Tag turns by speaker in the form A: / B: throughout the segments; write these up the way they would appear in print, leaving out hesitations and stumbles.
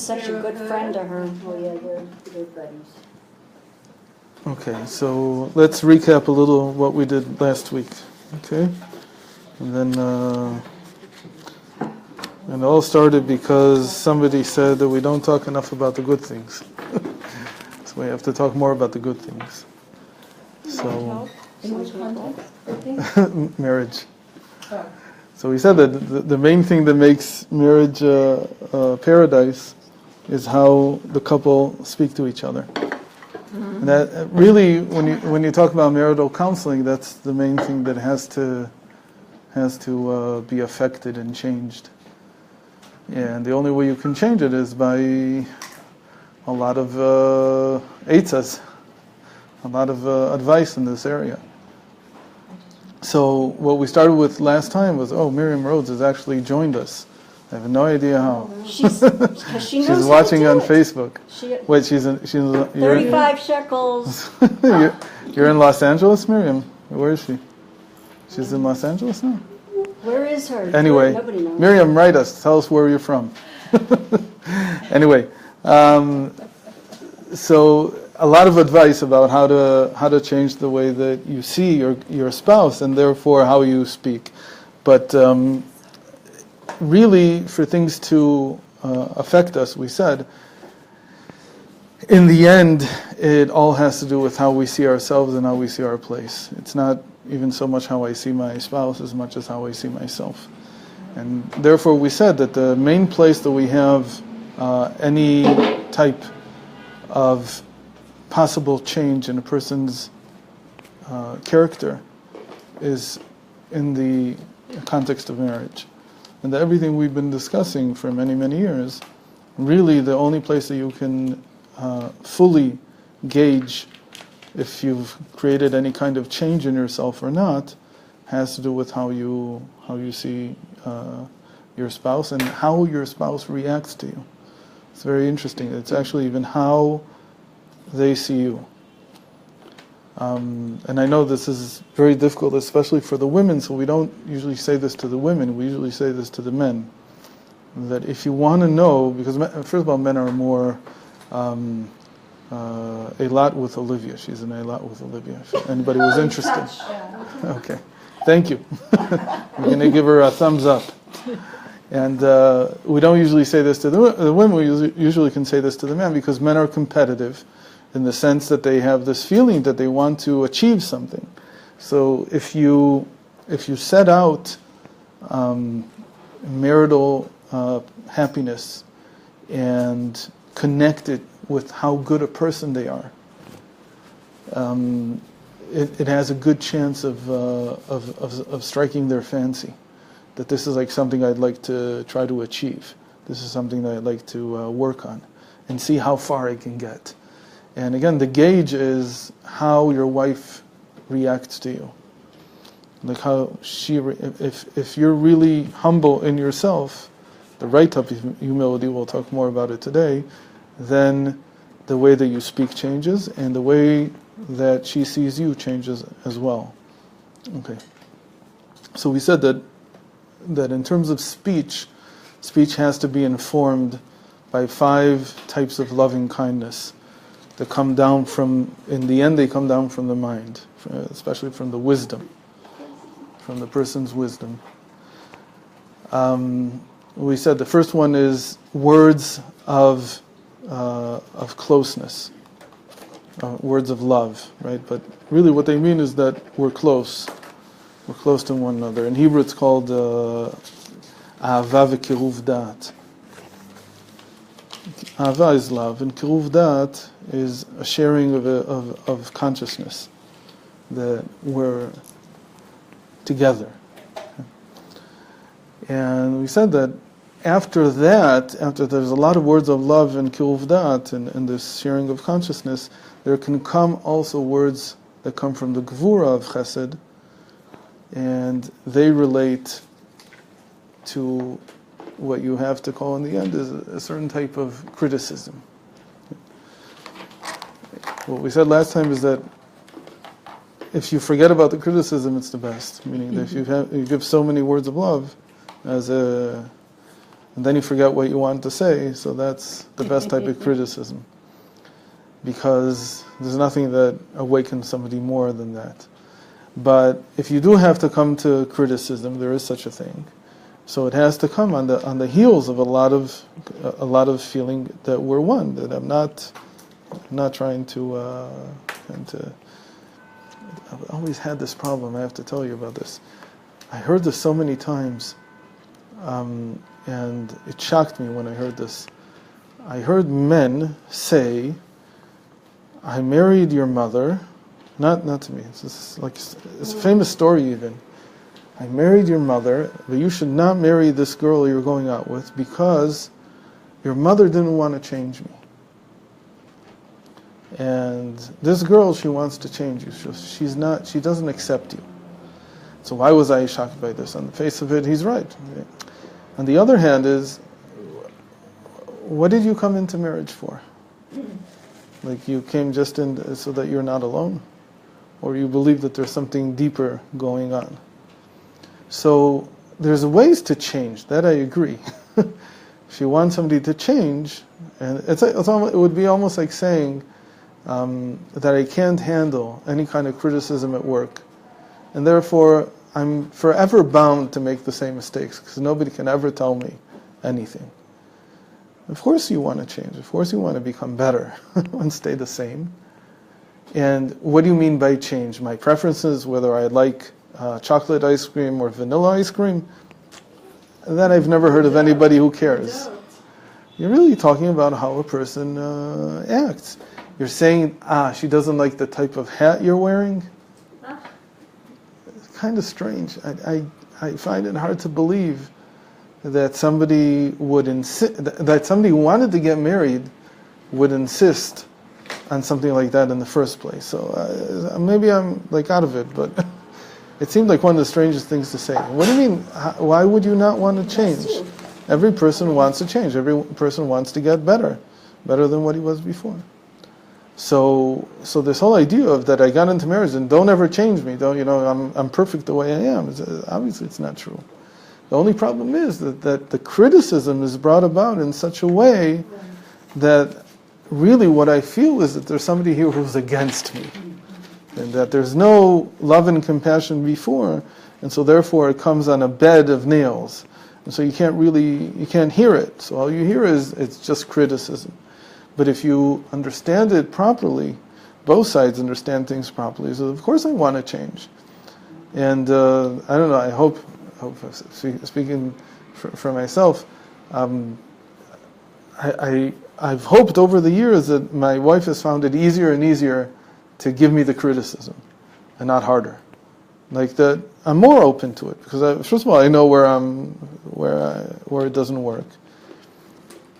A: Such a good friend to her. Oh yeah, they're buddies.
B: Okay, so let's recap a little what we did last week. Okay, and then and it all started because somebody said that we don't talk enough about the good things. So we have to talk more about the good things. So
A: In which context?
B: marriage. So we said that the main thing that makes marriage paradise is how the couple speak to each other. Mm-hmm. And that really, when you talk about marital counseling, that's the main thing that has to be affected and changed. And the only way you can change it is by a lot of eitzas, a lot of advice in this area. So what we started with last time was, Miriam Rhodes has actually joined us. I have no idea how.
A: She's
B: watching on Facebook. Wait, she's
A: 35 shekels.
B: You're in Los Angeles, Miriam? Where is she? She's in Los Angeles now?
A: Where is her?
B: Anyway,
A: Nobody knows.
B: Miriam, write us. Tell us where you're from. Anyway, so a lot of advice about how to change the way that you see your spouse and therefore how you speak. But really, for things to affect us, we said, in the end, it all has to do with how we see ourselves and how we see our place. It's not even so much how I see my spouse as much as how I see myself. And therefore, we said that the main place that we have any type of possible change in a person's character is in the context of marriage. And that everything we've been discussing for many, many years, really the only place that you can fully gauge if you've created any kind of change in yourself or not has to do with how you see your spouse and how your spouse reacts to you. It's very interesting. It's actually even how they see you. And I know this is very difficult, especially for the women, so we don't usually say this to the women, we usually say this to the men. That if you want to know, because first of all, men are more a lot with Olivia. She's in a lot with Olivia. If anybody was interested. Okay. Thank you. We're going to give her a thumbs up. And we don't usually say this to the women. We usually can say this to the men because men are competitive in the sense that they have this feeling that they want to achieve something. So if you set out marital happiness and connect it with how good a person they are, it has a good chance of striking their fancy. That this is like something I'd like to try to achieve. This is something that I'd like to work on and see how far I can get. And again, the gauge is how your wife reacts to you. Like how if you're really humble in yourself, the right type of humility, we'll talk more about it today, then the way that you speak changes and the way that she sees you changes as well. Okay. So we said that in terms of speech has to be informed by 5 types of loving kindness that come down from, in the end they come down from the mind, especially from the wisdom, from the person's wisdom. We said the first one is words of closeness, words of love, right? But really what they mean is that we're close to one another. In Hebrew it's called ahava v'kiruv da'at. Ahava is love, and kiruv da'at is a sharing of consciousness, that we're together. And we said that after there's a lot of words of love and kiruv da'at and this sharing of consciousness, there can come also words that come from the gvura of chesed, and they relate to what you have to call in the end is a certain type of criticism. What we said last time is that if you forget about the criticism, it's the best. Meaning that if you give so many words of love as a and then you forget what you want to say, so that's the best type of criticism. Because there's nothing that awakens somebody more than that. But if you do have to come to criticism, there is such a thing. So it has to come on the heels of a lot of feeling that we're one, that I'm not trying to I've always had this problem. I have to tell you about this. I heard this so many times, and it shocked me when I heard this. I heard men say, "I married your mother," not to me. It's a famous story even. "I married your mother, but you should not marry this girl you're going out with because your mother didn't want to change me. And this girl, she wants to change you. She doesn't accept you." So why was I shocked by this? On the face of it, he's right. On the other hand is, what did you come into marriage for? Like you came just in so that you're not alone? Or you believe that there's something deeper going on? So there's ways to change, that I agree. If you want somebody to change, and it would be almost like saying that I can't handle any kind of criticism at work, and therefore I'm forever bound to make the same mistakes because nobody can ever tell me anything. Of course you want to change. Of course you want to become better and stay the same. And what do you mean by change? My preferences, whether I like chocolate ice cream or vanilla ice cream, that I've never heard of anybody who cares. You're really talking about how a person acts. You're saying, she doesn't like the type of hat you're wearing. It's kind of strange. I find it hard to believe that somebody would that somebody who wanted to get married would insist on something like that in the first place. So maybe I'm like out of it, but it seemed like one of the strangest things to say. What do you mean? Why would you not want to change? Every person wants to change. Every person wants to get better than what he was before. So this whole idea of that I got into marriage and don't ever change me. I'm perfect the way I am. Obviously, it's not true. The only problem is that the criticism is brought about in such a way that really what I feel is that there's somebody here who's against me, and that there's no love and compassion before, and so therefore it comes on a bed of nails, and so you can't hear it. So all you hear is it's just criticism. But if you understand it properly, both sides understand things properly. So of course I want to change, and I don't know. I hope speaking for myself, I've hoped over the years that my wife has found it easier and easier to give me the criticism, and not harder. Like that, I'm more open to it because first of all, I know where it doesn't work.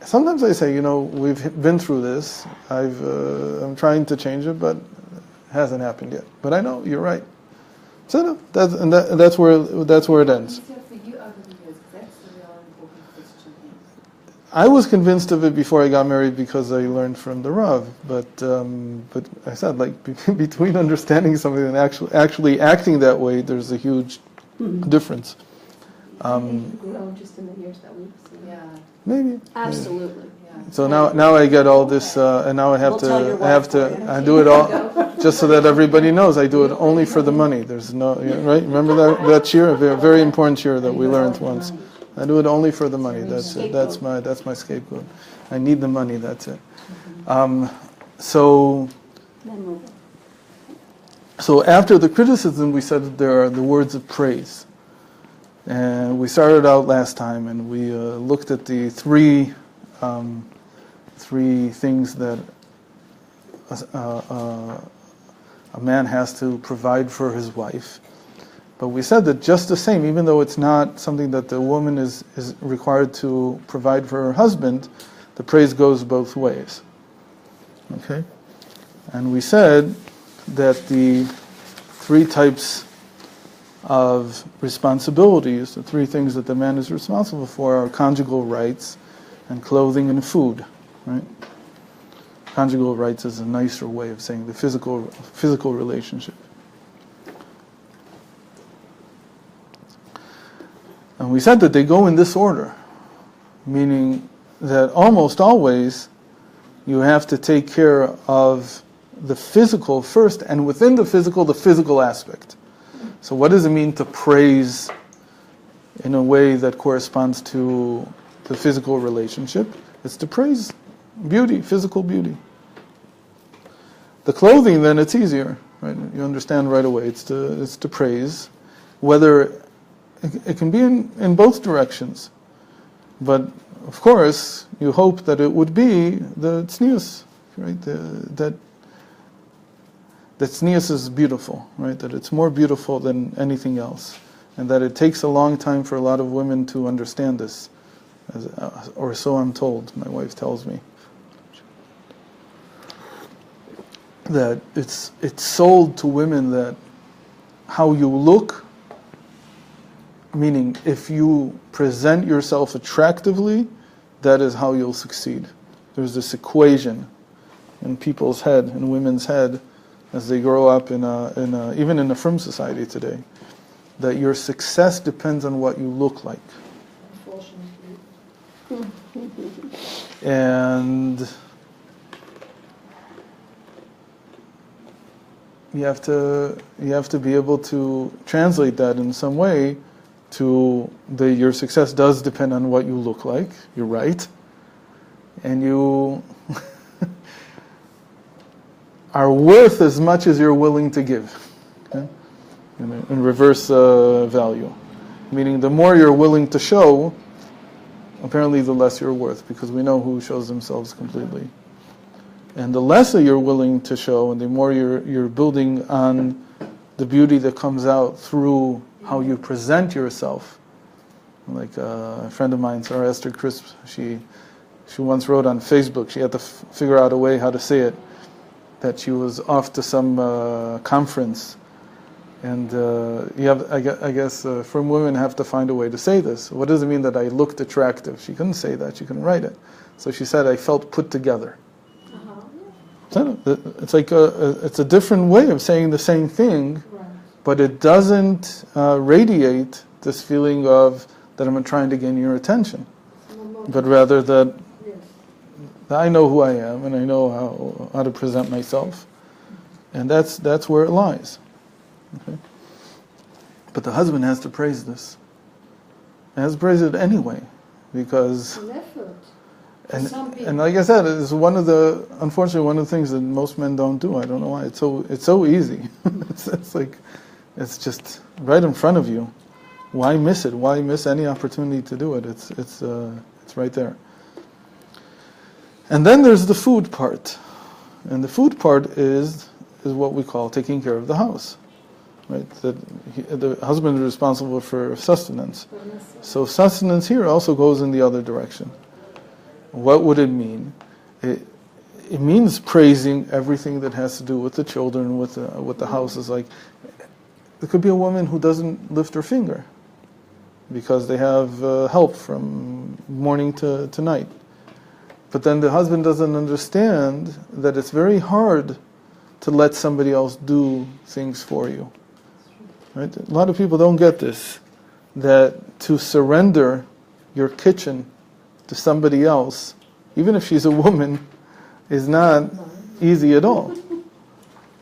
B: Sometimes I say, we've been through this. I'm trying to change it, but it hasn't happened yet. But I know you're right. So that's where it ends. I was convinced of it before I got married because I learned from the Rav. But I said, between understanding something and actually acting that way, there's a huge difference.
A: Just in the years that we've seen. Yeah.
B: Maybe.
A: Absolutely. Yeah.
B: So now I get all this, and now I do it all just so that everybody knows. I do it only for the money. There's no right. Remember that cheer, a very, very important cheer that we learned once. I do it only for the money. That's it. That's my scapegoat. I need the money. That's it. So after the criticism, we said that there are the words of praise. And we started out last time, and we looked at the three things that a man has to provide for his wife. But we said that just the same, even though it's not something that the woman is required to provide for her husband, the praise goes both ways. Okay? And we said that the three types of responsibilities, the three things that the man is responsible for, are conjugal rights and clothing and food, right? Conjugal rights is a nicer way of saying the physical relationship. And we said that they go in this order. meaning that almost always you have to take care of the physical first, and within the physical aspect. So what does it mean to praise in a way that corresponds to the physical relationship? It's to praise beauty, physical beauty. The clothing, then, it's easier, right? You understand right away. It's to praise, whether it can be in both directions. But of course, you hope that it would be the tznius, right? That tznius is beautiful, right? That it's more beautiful than anything else, and that it takes a long time for a lot of women to understand this, or so I'm told. My wife tells me that it's sold to women that how you look, meaning if you present yourself attractively, that is how you'll succeed. There's this equation in people's head, in women's head, as they grow up even in a frum society today, that your success depends on what you look like. And you have to be able to translate that in some way to your success does depend on what you look like. You're right. And you are worth as much as you're willing to give. Okay? In reverse value. Meaning the more you're willing to show, apparently the less you're worth, because we know who shows themselves completely. And the lesser you're willing to show, and the more you're building on the beauty that comes out through how you present yourself. Like a friend of mine, Sarah Esther Crisp, she once wrote on Facebook, she had to figure out a way how to say it, that she was off to some conference, and I guess from women have to find a way to say this. What does it mean that I looked attractive? She couldn't say that, she couldn't write it. So she said, I felt put together. It's like it's a different way of saying the same thing, but it doesn't radiate this feeling of that I'm trying to gain your attention, but rather that I know who I am and I know how to present myself, and that's where it lies. Okay? But the husband has to praise this. He has to praise it anyway, because. And like I said, it's unfortunately one of the things that most men don't do. I don't know why. It's so easy. it's just right in front of you. Why miss it? Why miss any opportunity to do it? It's right there. And then there's the food part, and the food part is what we call taking care of the house, right? The husband is responsible for sustenance. So sustenance here also goes in the other direction. What would it mean? It means praising everything that has to do with the children, with the house. Is like, there could be a woman who doesn't lift her finger because they have help from morning to night. But then the husband doesn't understand that it's very hard to let somebody else do things for you. Right? A lot of people don't get this, that to surrender your kitchen to somebody else, even if she's a woman, is not easy at all,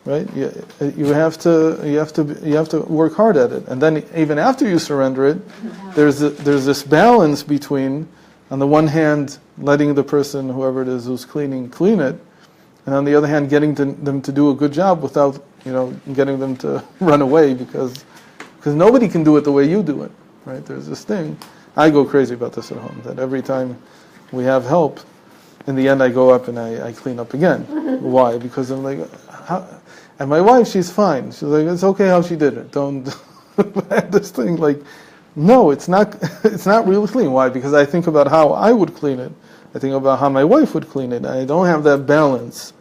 B: right? You have to work hard at it, and then even after you surrender it, there's this balance between, on the one hand, letting the person, whoever it is who's clean it, and on the other hand, getting them to do a good job without getting them to run away because nobody can do it the way you do it, right? There's this thing. I go crazy about this at home, that every time we have help, in the end I go up and I clean up again. Why? Because I'm like, and my wife, she's fine. She's like, it's okay how she did it. Don't, this thing like, no, it's not really clean. Why? Because I think about how I would clean it. I think about how my wife would clean it. I don't have that balance,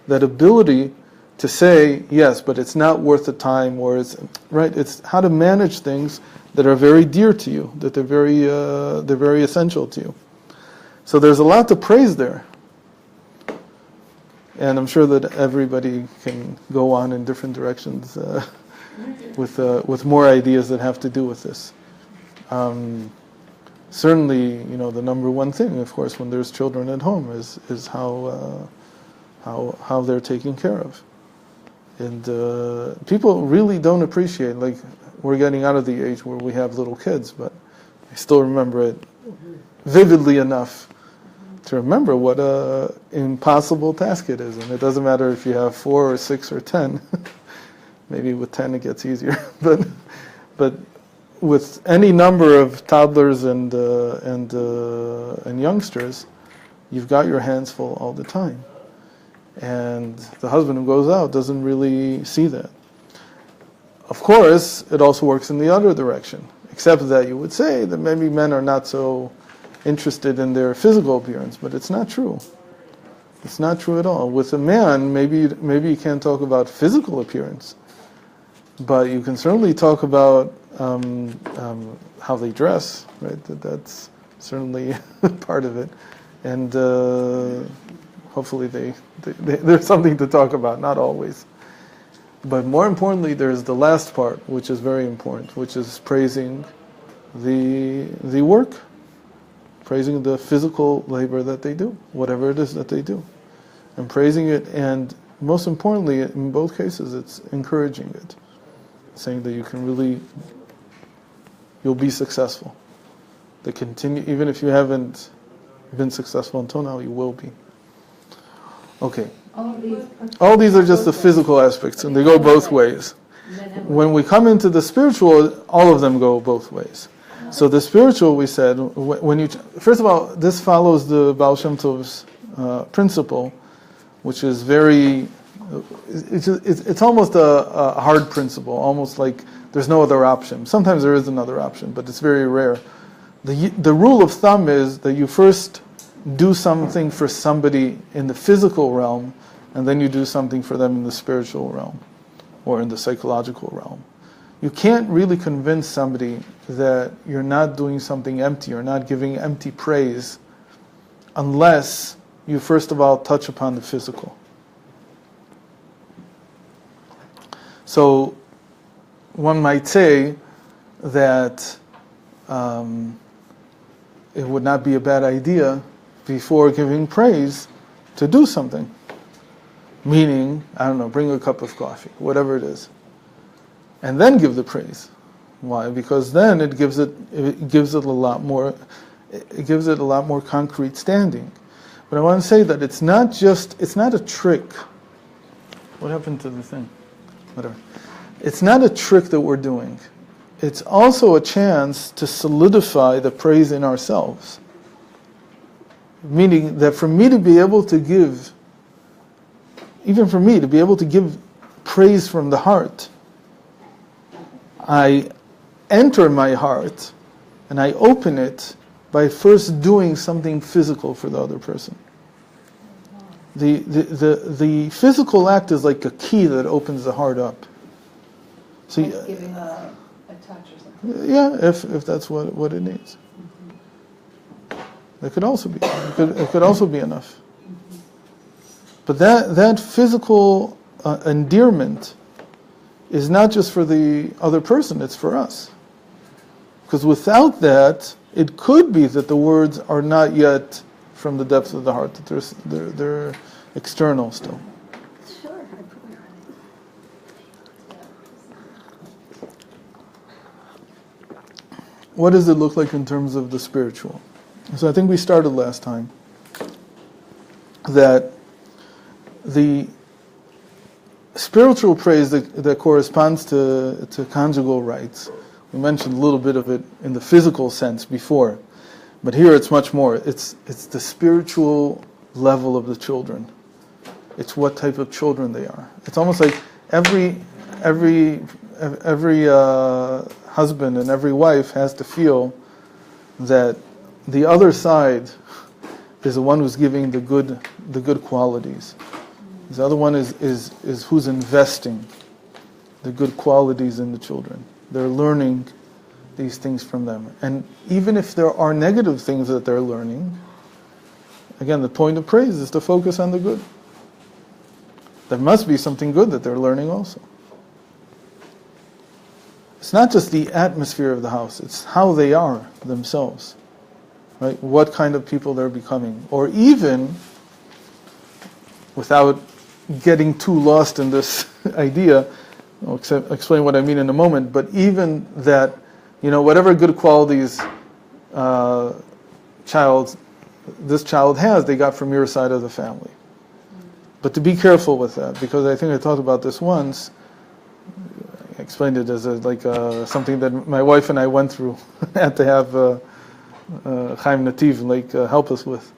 B: that ability to say, yes, but it's not worth the time, or it's, right, it's how to manage things that are very dear to you, that they're very essential to you. So there's a lot to praise there. And I'm sure that everybody can go on in different directions with more ideas that have to do with this. certainly, the number one thing, of course, when there's children at home is how they're taken care of. And people really don't appreciate, like, we're getting out of the age where we have little kids, but I still remember it vividly enough to remember what a impossible task it is. And it doesn't matter if you have 4 or 6 or 10. Maybe with 10 it gets easier. But with any number of toddlers and youngsters, you've got your hands full all the time. And the husband who goes out doesn't really see that. Of course, it also works in the other direction, except that you would say that maybe men are not so interested in their physical appearance, but it's not true. It's not true at all. With a man, maybe you can't talk about physical appearance, but you can certainly talk about how they dress, right? That's certainly part of it, and hopefully there's something to talk about. Not always, but more importantly, there's the last part, which is very important, which is praising the work, praising the physical labor that they do, whatever it is that they do, and praising it, and most importantly, in both cases, it's encouraging it, saying that you'll be successful. They continue, even if you haven't been successful until now, you will be. Okay. All these are just the physical aspects, and they go both ways. When we come into the spiritual, all of them go both ways. So the spiritual, we said, first of all, this follows the Baal Shem Tov's principle, which is it's almost a hard principle, almost like there's no other option. Sometimes there is another option, but it's very rare. The rule of thumb is that you first do something for somebody in the physical realm, and then you do something for them in the spiritual realm, or in the psychological realm. You can't really convince somebody that you're not doing something empty, you're not giving empty praise, unless you first of all touch upon the physical. So one might say that it would not be a bad idea before giving praise to do something. Meaning, I don't know, bring a cup of coffee, whatever it is, and then give the praise. Why? Because then it gives it a lot more concrete standing. But I want to say that it's not a trick. What happened to the thing? Whatever. It's not a trick that we're doing. It's also a chance to solidify the praise in ourselves. Meaning that for me to be able to give, even for me to be able to give praise from the heart, I enter my heart and I open it by first doing something physical for the other person. The physical act is like a key that opens the heart up. So
C: like giving a touch or something.
B: Yeah, if that's what it needs. That could also be. It could also be enough. But that physical endearment is not just for the other person; it's for us. Because without that, it could be that the words are not yet from the depths of the heart; that they're external still.
A: Sure.
B: What does it look like in terms of the spiritual? So I think we started last time that the spiritual praise that corresponds to conjugal rights, we mentioned a little bit of it in the physical sense before, but here it's much more. It's the spiritual level of the children. It's what type of children they are. It's almost like every husband and every wife has to feel that the other side is the one who's giving the good qualities. The other one is who's investing the good qualities in the children. They're learning these things from them. And even if there are negative things that they're learning, again, the point of praise is to focus on the good. There must be something good that they're learning also. It's not just the atmosphere of the house, it's how they are themselves. right? What kind of people they're becoming. Or even, without getting too lost in this idea, I'll explain what I mean in a moment, but even that, whatever good qualities this child has, they got from your side of the family. But to be careful with that, because I think I talked about this once. I explained it as something that my wife and I went through, had to have Chaim Nativ help us with.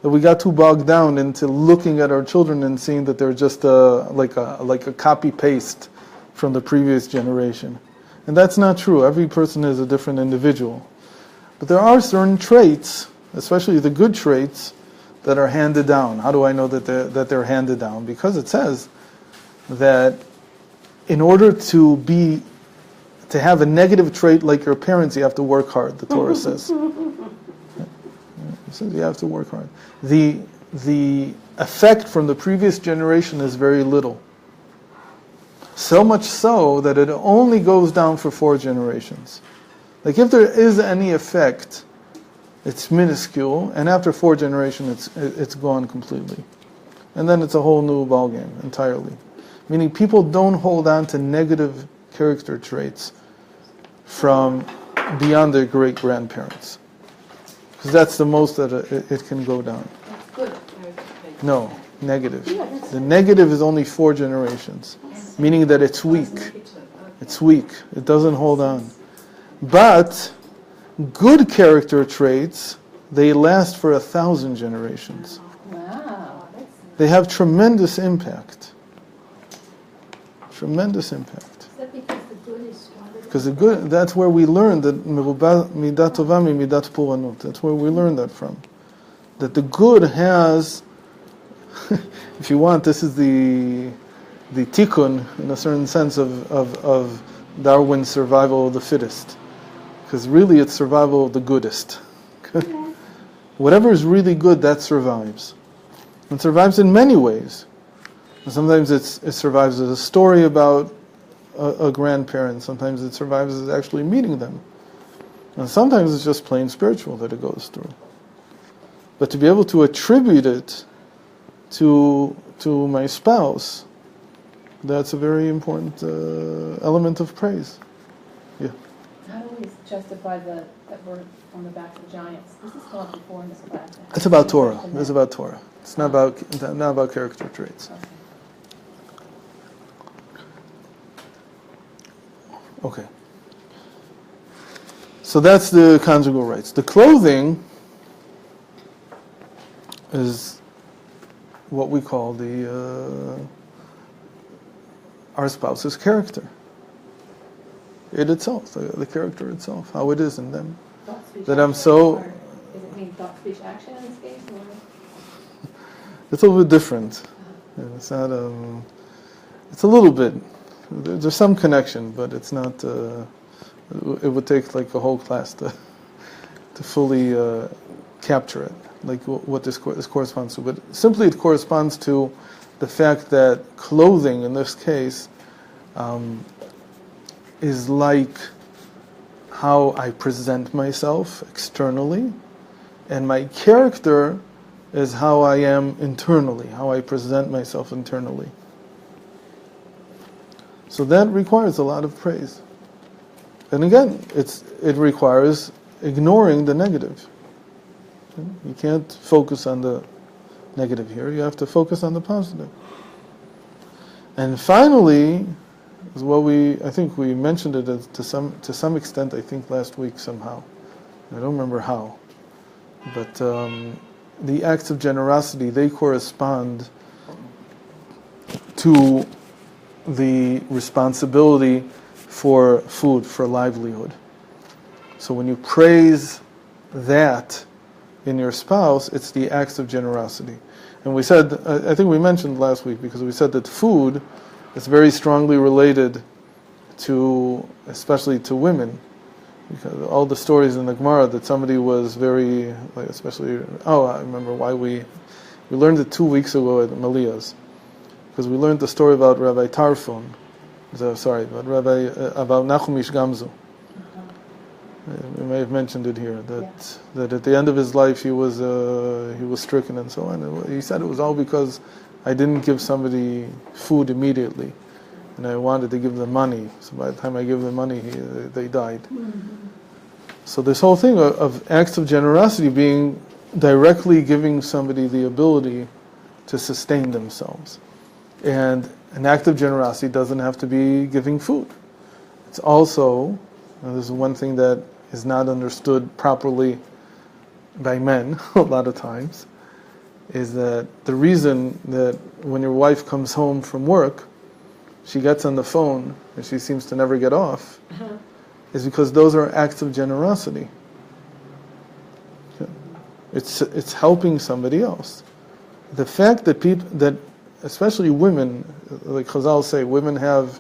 B: That we got too bogged down into looking at our children and seeing that they're just like a copy paste from the previous generation, and that's not true. Every person is a different individual, but there are certain traits, especially the good traits, that are handed down. How do I know that they're handed down? Because it says that in order to have a negative trait like your parents, you have to work hard. The Torah says. It says you have to work hard. The effect from the previous generation is very little. So much so that it only goes down for 4 generations. Like if there is any effect, it's minuscule, and after 4 generations, it's gone completely, and then it's a whole new ballgame entirely. Meaning, people don't hold on to negative character traits from beyond their great grandparents, because that's the most that it can go down.
A: Good.
B: No, negative. The negative is only 4 generations, meaning that it's weak. It's weak. It doesn't hold on. But good character traits, they last for 1,000 generations.
C: Wow.
B: They have tremendous impact. Tremendous impact.
A: Is that because the good is stronger?
B: Because the good, that's where we learn that midat tova midat puranut. That's where we learn that from. That the good has, if you want, this is the tikkun, in a certain sense, of Darwin's survival of the fittest. Because really it's survival of the goodest. Whatever is really good, that survives. And survives in many ways. And sometimes it survives as a story about a grandparent. Sometimes it survives as actually meeting them. And sometimes it's just plain spiritual that it goes through. But to be able to attribute it to my spouse, that's a very important element of praise. Yeah.
C: How do we justify that we're on the back of giants? This is called before in this class.
B: It's about Torah. It's about Torah. It's not about character traits. Okay. So that's the conjugal rights. The clothing is what we call our spouse's character. It itself, the character itself, how it is in them.
C: Thought, speech,
B: That I'm
C: action,
B: so...
C: or does it mean thought, speech, action in this case? Or?
B: It's a little bit different. It's not. It's a little bit. There's some connection, but it's not. It would take like a whole class to fully capture it, like what this corresponds to. But simply, it corresponds to the fact that clothing, in this case, is like how I present myself externally, and my character is how I am internally, how I present myself internally. So that requires a lot of praise. And again, it requires ignoring the negative. You can't focus on the negative here, you have to focus on the positive. And finally, is what I think we mentioned it to some extent, I think last week somehow. I don't remember how. But the acts of generosity, they correspond to the responsibility for food, for livelihood. So when you praise that in your spouse, it's the acts of generosity. And we said, I think we mentioned last week, because we said that food is very strongly related to, especially to women. Because all the stories in the Gemara that somebody was very, like especially, I remember why we learned it 2 weeks ago at Malia's. Because we learned the story about Rabbi Tarfon, about Nachum Ish Gamzu. We may have mentioned it here that at the end of his life he was stricken and so on. And he said it was all because I didn't give somebody food immediately, and I wanted to give them money. So by the time I gave them money, they died. So this whole thing of acts of generosity being directly giving somebody the ability to sustain themselves, and an act of generosity doesn't have to be giving food. It's also, this is one thing that is not understood properly by men a lot of times, is that the reason that when your wife comes home from work, she gets on the phone and she seems to never get off, is because those are acts of generosity. It's helping somebody else. The fact that that especially women, like Chazal say, women have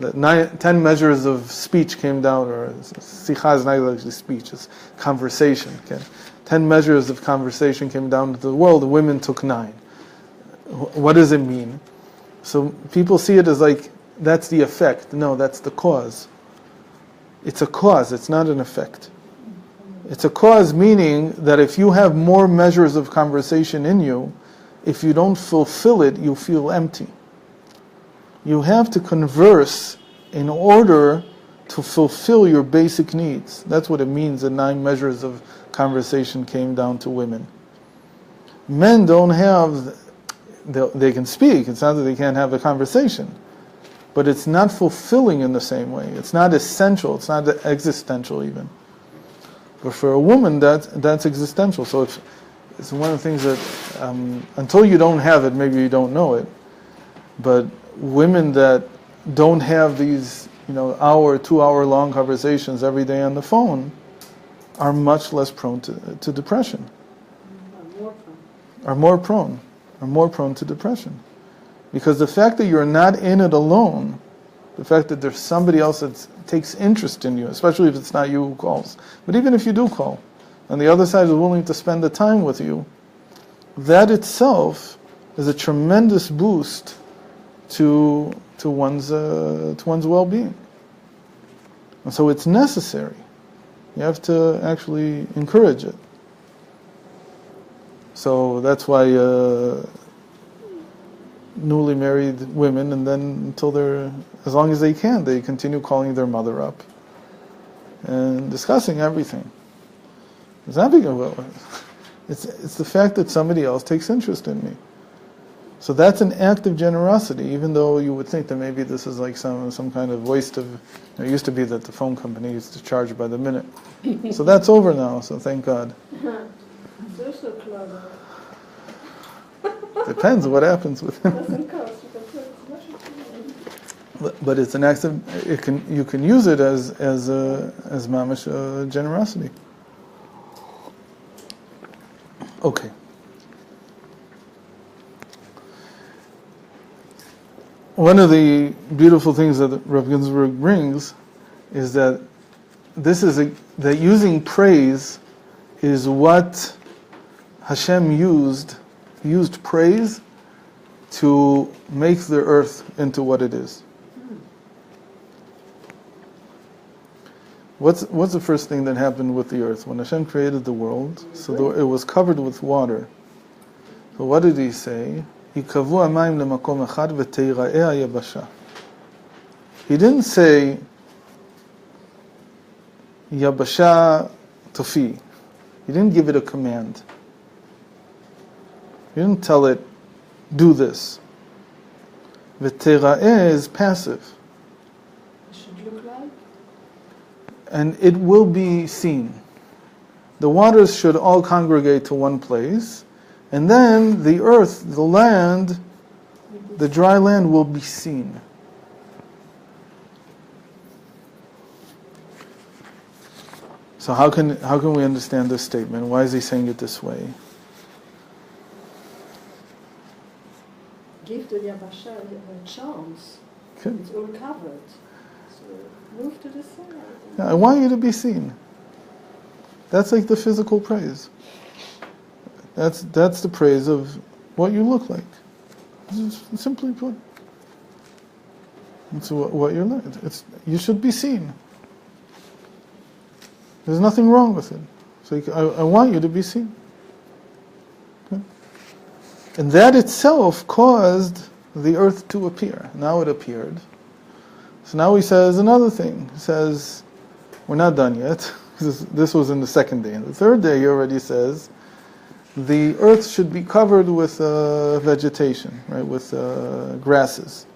B: 10 measures of speech came down, or sikha is not actually speech, it's conversation. Okay? 10 measures of conversation came down to the world, the women took 9. What does it mean? So people see it as like, that's the effect. No, that's the cause. It's a cause, it's not an effect. It's a cause, meaning that if you have more measures of conversation in you, if you don't fulfill it, you feel empty. You have to converse in order to fulfill your basic needs. That's what it means, the 9 measures of conversation came down to women. Men don't have, they can speak, it's not that they can't have a conversation, but it's not fulfilling in the same way. It's not essential, it's not existential even. But for a woman, that's existential. So it's one of the things that, until you don't have it, maybe you don't know it, but women that don't have these, 2-hour long conversations every day on the phone are much less prone to depression. Are more prone to depression. Because the fact that you're not in it alone, the fact that there's somebody else that takes interest in you, especially if it's not you who calls, but even if you do call, and the other side is willing to spend the time with you, that itself is a tremendous boost to one's well-being. And so it's necessary. You have to actually encourage it. So that's why newly married women, and then until they're, as long as they can, they continue calling their mother up and discussing everything. It's not because, it's the fact that somebody else takes interest in me. So that's an act of generosity, even though you would think that maybe this is like some kind of waste of, it used to be that the phone company used to charge by the minute. So that's over now, so thank God. Depends what happens with it. But it's an act of, you can use it as mamish generosity. Okay. One of the beautiful things that Rav Ginsburg brings is that that using praise is what Hashem used praise to make the earth into what it is. What's the first thing that happened with the earth? When Hashem created the world, so it was covered with water. So what did he say? ייקבעו המים למקום אחד ותיראה היבשה. He didn't say יבשה תופיע. He didn't give it a command. He didn't tell it, do this. ותיראה is passive.
A: It should look like?
B: And it will be seen. The waters should all congregate to one place, and then the earth, the land, the dry land will be seen. So how can we understand this statement? Why is he saying it this way?
A: Give the Yabasha a chance.
B: Okay.
A: It's all covered. So move to the side.
B: I want you to be seen. That's like the physical praise. That's the praise of what you look like. Simply put. It's what you're like. You should be seen. There's nothing wrong with it. So I want you to be seen. Okay? And that itself caused the earth to appear. Now it appeared. So now he says another thing. He says, we're not done yet. This was in the second day. And the third day he already says, the earth should be covered with vegetation, right, with grasses.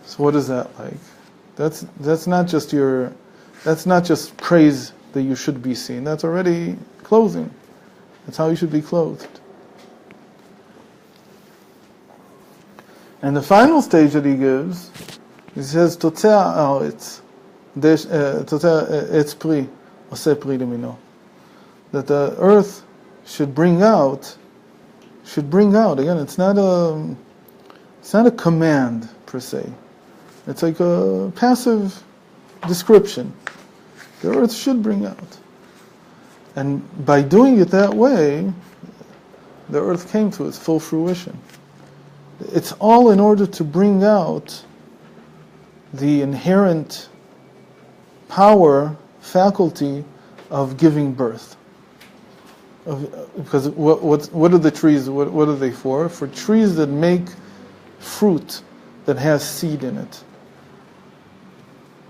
B: So what is that like? That's not just praise that you should be seen. That's already clothing. That's how you should be clothed. And the final stage that he gives, he says, "Totzea haaretz, totzea etz pri, oseh pri lemino." That the earth should bring out. Again, it's not a command per se. It's like a passive description. The earth should bring out. And by doing it that way, the earth came to its full fruition. It's all in order to bring out the inherent power, faculty of giving birth. Because what are the trees, what are they for? For trees that make fruit that has seed in it.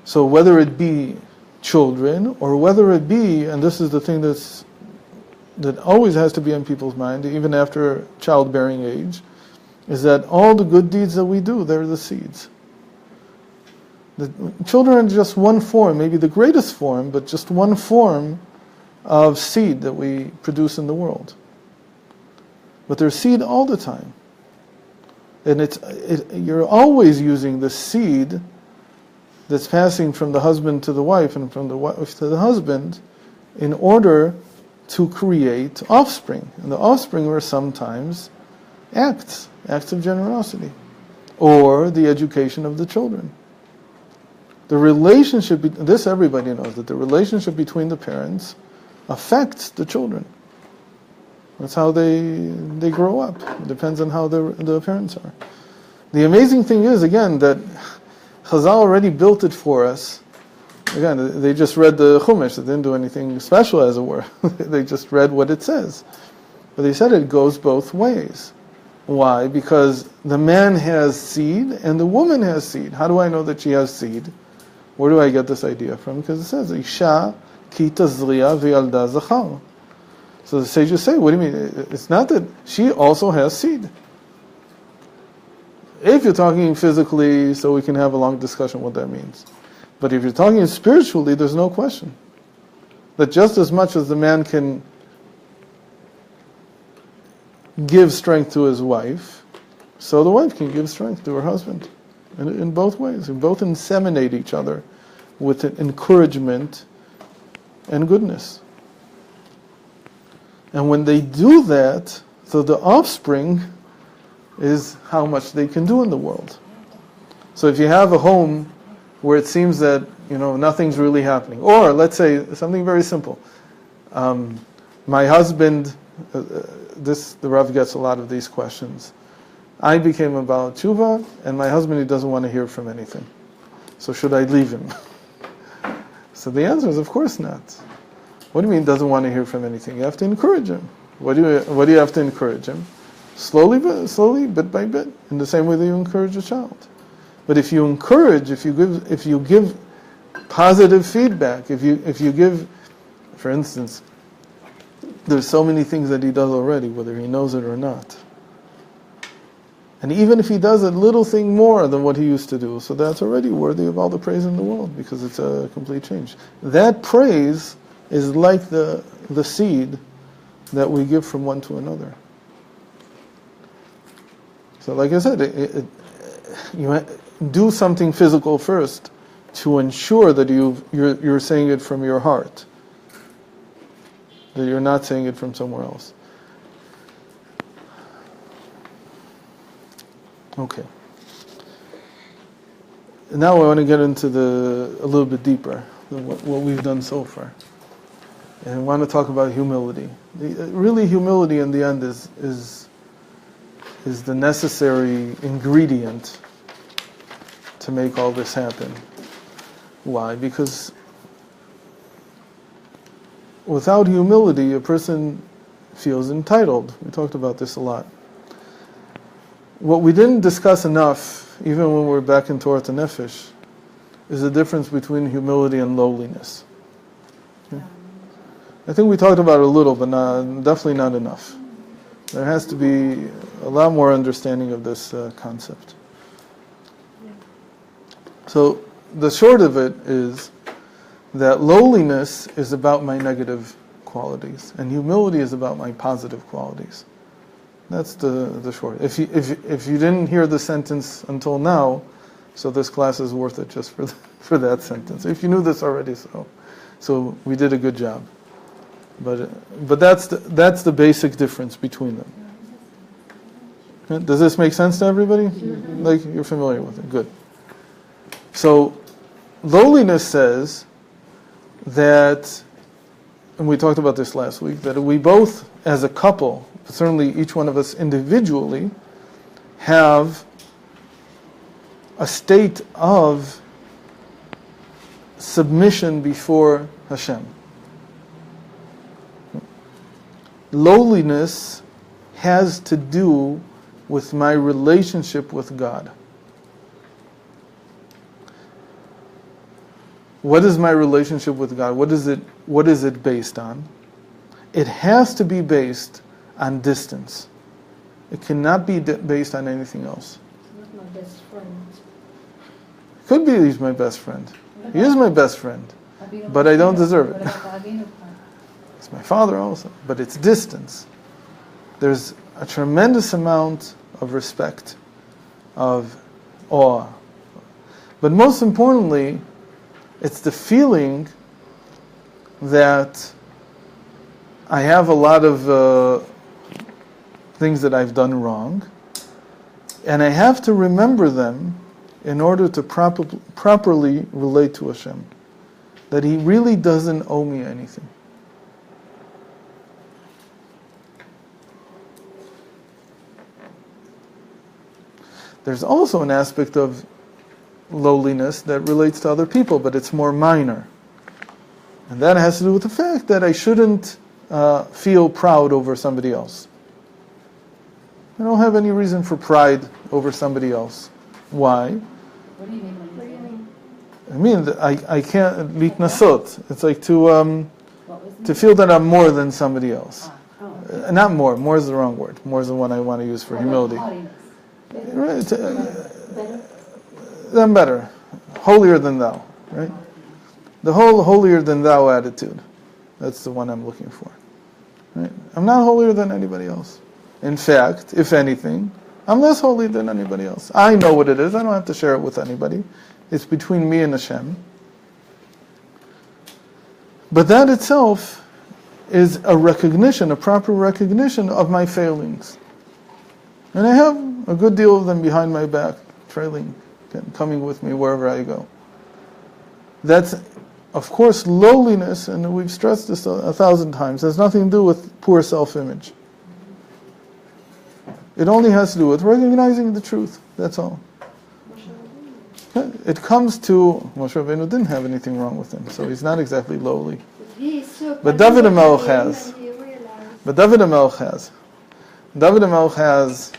B: So whether it be children, or whether it be, and this is the thing that always has to be in people's mind, even after childbearing age, is that all the good deeds that we do, they're the seeds. The children are just one form, maybe the greatest form, but just one form of seed that we produce in the world. But there's seed all the time. And you're always using the seed that's passing from the husband to the wife and from the wife to the husband in order to create offspring. And the offspring are sometimes acts of generosity, or the education of the children. The relationship, this everybody knows, that the relationship between the parents affects the children. That's how they grow up. It depends on how the parents are. The amazing thing is, again, that Chazal already built it for us. Again, they just read the Chumash. They didn't do anything special, as it were. They just read what it says. But they said it goes both ways. Why? Because the man has seed and the woman has seed. How do I know that she has seed? Where do I get this idea from? Because it says, Isha ki tazriya v'yalda zachar. So the sages say, what do you mean? It's not that she also has seed. If you're talking physically, so we can have a long discussion what that means. But if you're talking spiritually, there's no question that just as much as the man can give strength to his wife, so the wife can give strength to her husband. In both ways. They both inseminate each other with encouragement and goodness. And when they do that, so the offspring is how much they can do in the world. So if you have a home where it seems that nothing's really happening, or let's say something very simple, my husband, the Rav gets a lot of these questions. I became a Baal Tshuva, and my husband, he doesn't want to hear from anything. So should I leave him? So the answer is, of course not. What do you mean doesn't want to hear from anything? You have to encourage him. What do you have to encourage him? Slowly, bit by bit, in the same way that you encourage a child. But if you encourage, if you give positive feedback, if you give, for instance, there's so many things that he does already, whether he knows it or not. And even if he does a little thing more than what he used to do, so that's already worthy of all the praise in the world, because it's a complete change. That praise is like the seed that we give from one to another. So like I said, you do something physical first to ensure that you're saying it from your heart, that you're not saying it from somewhere else. Okay. Now I want to get into a little bit deeper, what we've done so far. And I want to talk about humility. Really, humility in the end is the necessary ingredient to make all this happen. Why? Because without humility, a person feels entitled. We talked about this a lot. What we didn't discuss enough, even when we're back in Torah Nefesh, is the difference between humility and lowliness. Okay? I think we talked about it a little, but definitely not enough. There has to be a lot more understanding of this concept. So the short of it is that lowliness is about my negative qualities, and humility is about my positive qualities. That's the short. If you didn't hear the sentence until now, so this class is worth it just for that sentence. If you knew this already, so we did a good job. But that's the basic difference between them. Okay? Does this make sense to everybody? Like you're familiar with it. Good. So lowliness says that, and we talked about this last week, that we both, as a couple, certainly each one of us individually, have a state of submission before Hashem. Lowliness has to do with my relationship with God. What is my relationship with God? What is it based on? It has to be based on distance. It cannot be based on anything else.
A: Not my best friend.
B: Could be he's my best friend. He is my best friend, but I don't deserve it. It's my father also, but it's distance. There's a tremendous amount of respect, of awe. But most importantly, it's the feeling that I have a lot of things that I've done wrong, and I have to remember them in order to properly relate to Hashem. That He really doesn't owe me anything. There's also an aspect of lowliness that relates to other people, but it's more minor. And that has to do with the fact that I shouldn't feel proud over somebody else. I don't have any reason for pride over somebody else. Why?
C: What do you mean when you say that?
B: I mean, I can't litnasot. It's like to feel that I'm more than somebody else. Not more. More is the wrong word. More is the one I want to use for humility. Right? I'm better. Holier than thou. Right? The whole holier than thou attitude. That's the one I'm looking for. Right? I'm not holier than anybody else. In fact, if anything, I'm less holy than anybody else. I know what it is. I don't have to share it with anybody. It's between me and Hashem. But that itself is a recognition, a proper recognition of my failings. And I have a good deal of them behind my back, trailing, coming with me wherever I go. That's, of course, lowliness, and we've stressed this 1,000 times, has nothing to do with poor self-image. It only has to do with recognizing the truth. That's all. It comes to Moshe Rabbeinu didn't have anything wrong with him, so he's not exactly lowly. But David HaMelech has. David HaMelech has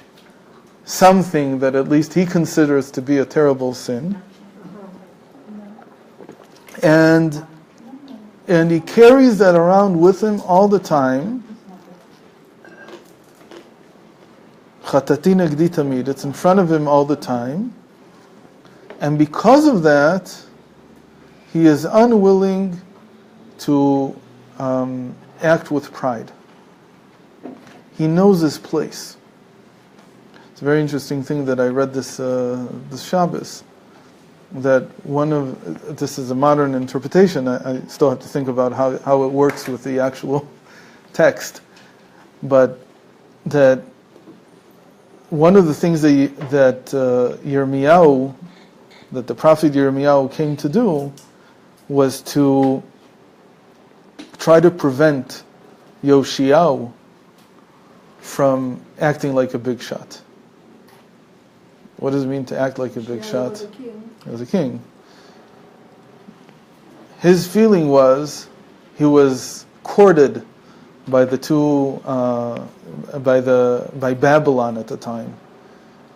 B: something that at least he considers to be a terrible sin, and he carries that around with him all the time. Chatati nagdi tamid. It's in front of him all the time. And because of that, he is unwilling to act with pride. He knows his place. It's a very interesting thing that I read this Shabbos. That this is a modern interpretation. I still have to think about how it works with the actual text. But that one of the things that Yirmiyahu, that the prophet Yirmiyahu came to do, was to try to prevent Yoshiyahu from acting like a big shot. What does it mean to act like a big shot? As a king. His feeling was, he was recorded by the two by Babylon at the time,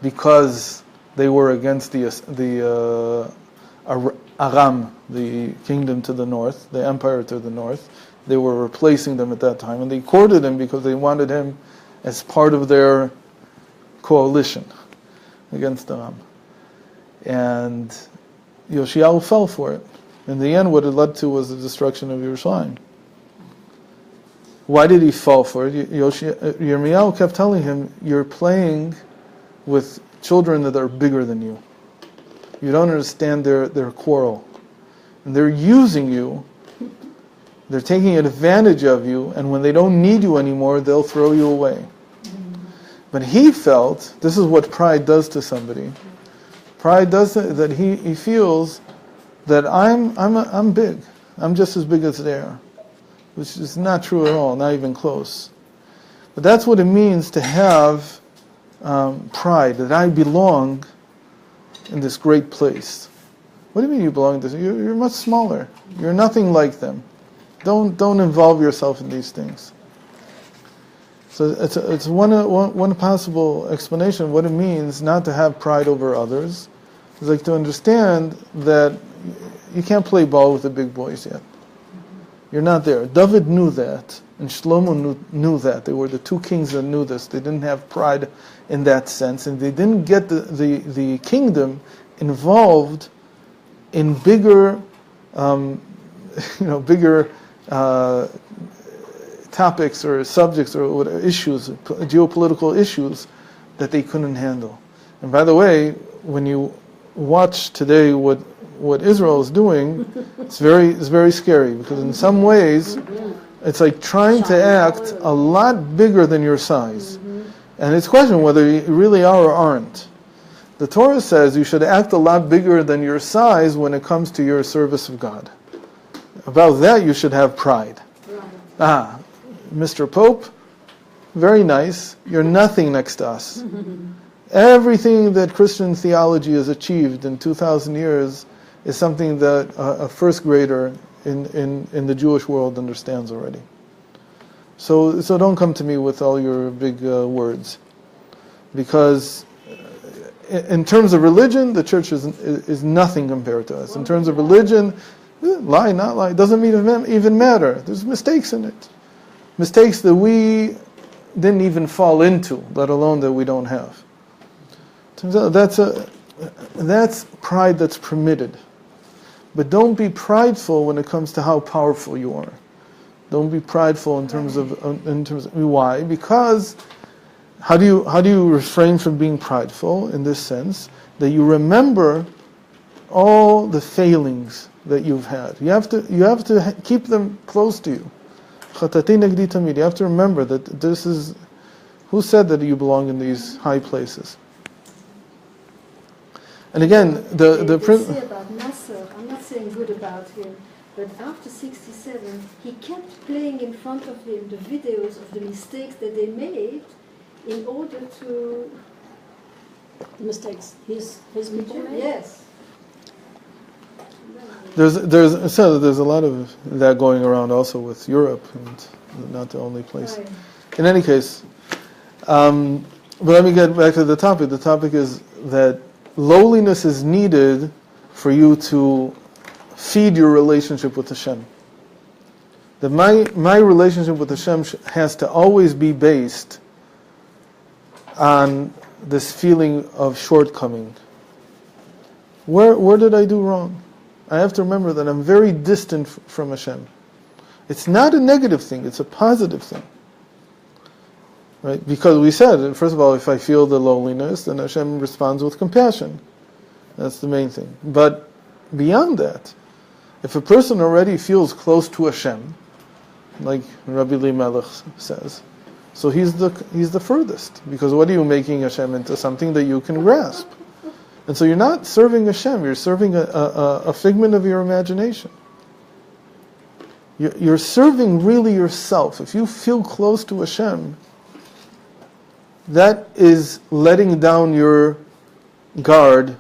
B: because they were against the Aram, the kingdom to the north, the empire to the north. They were replacing them at that time, and they courted him because they wanted him as part of their coalition against Aram. And Yoshiyahu fell for it. In the end, what it led to was the destruction of Yerushalayim. Why did he fall for it? Yirmiyahu kept telling him, you're playing with children that are bigger than you. You don't understand their quarrel. And they're using you. They're taking advantage of you, and when they don't need you anymore, they'll throw you away. But he felt, this is what pride does to somebody. Pride does that he feels that I'm big. I'm just as big as they are. Which is not true at all, not even close. But that's what it means to have pride, that I belong in this great place. What do you mean you belong to this? You're much smaller. You're nothing like them. Don't involve yourself in these things. So it's one possible explanation of what it means not to have pride over others. It's like to understand that you can't play ball with the big boys yet. You're not there. David knew that, and Shlomo knew that. They were the two kings that knew this. They didn't have pride in that sense, and they didn't get the kingdom involved in bigger topics or subjects or issues, geopolitical issues that they couldn't handle. And by the way, when you watch today what Israel is doing, it's very scary, because in some ways it's like trying to act a lot bigger than your size. And it's a question whether you really are or aren't. The Torah says you should act a lot bigger than your size when it comes to your service of God. About that you should have pride. Mr. Pope, very nice, you're nothing next to us. Everything that Christian theology has achieved in 2,000 years is something that a first grader in the Jewish world understands already. So don't come to me with all your big words. Because in terms of religion, the church is nothing compared to us. In terms of religion, lie, not lie, doesn't even matter. There's mistakes in it. Mistakes that we didn't even fall into, let alone that we don't have. Turns out that's pride that's permitted. But don't be prideful when it comes to how powerful you are. Don't be prideful in terms of why? Because how do you refrain from being prideful in this sense? That you remember all the failings that you've had. You have to keep them close to you. Chatati negdi tamid. You have to remember that this is, who said that you belong in these high places? And again,
A: They say about Nasser, I'm not saying good about him, but after 67, he kept playing in front of him the videos of the mistakes that they made in order to...
D: Mistakes his people made?
A: Yes.
B: There's a lot of that going around also with Europe, and not the only place.
A: Right.
B: In any case, but let me get back to the topic. The topic is that lowliness is needed for you to feed your relationship with Hashem. That my relationship with Hashem has to always be based on this feeling of shortcoming. Where did I do wrong? I have to remember that I'm very distant from Hashem. It's not a negative thing, it's a positive thing. Right? Because we said, first of all, if I feel the loneliness, then Hashem responds with compassion. That's the main thing. But beyond that, if a person already feels close to Hashem, like Rabbi Elimelech says, so he's the furthest. Because what are you making Hashem into? Something that you can grasp. And so you're not serving Hashem, you're serving a figment of your imagination. You're serving really yourself. If you feel close to Hashem, that is letting down your guard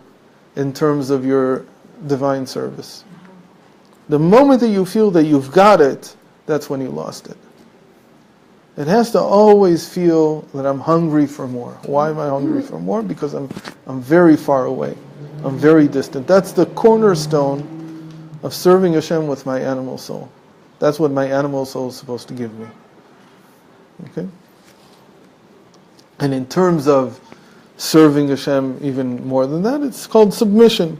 B: in terms of your divine service. The moment that you feel that you've got it, that's when you lost it. It has to always feel that I'm hungry for more. Why am I hungry for more? Because I'm very far away. I'm very distant. That's the cornerstone of serving Hashem with my animal soul. That's what my animal soul is supposed to give me. Okay? And in terms of serving Hashem even more than that, it's called submission.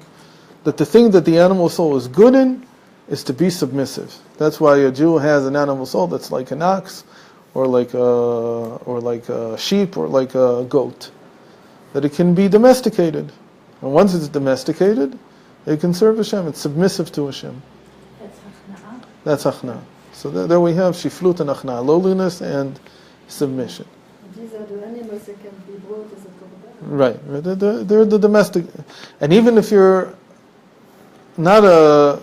B: That the thing that the animal soul is good in is to be submissive. That's why a Jew has an animal soul that's like an ox, or like a sheep, or like a goat. That it can be domesticated. And once it's domesticated, it can serve Hashem. It's submissive to Hashem. That's achna. So there we have shiflut and achna, lowliness and submission.
A: These are the animals that can be brought as a korban.
B: Right. They're the domestic. And even if you're not a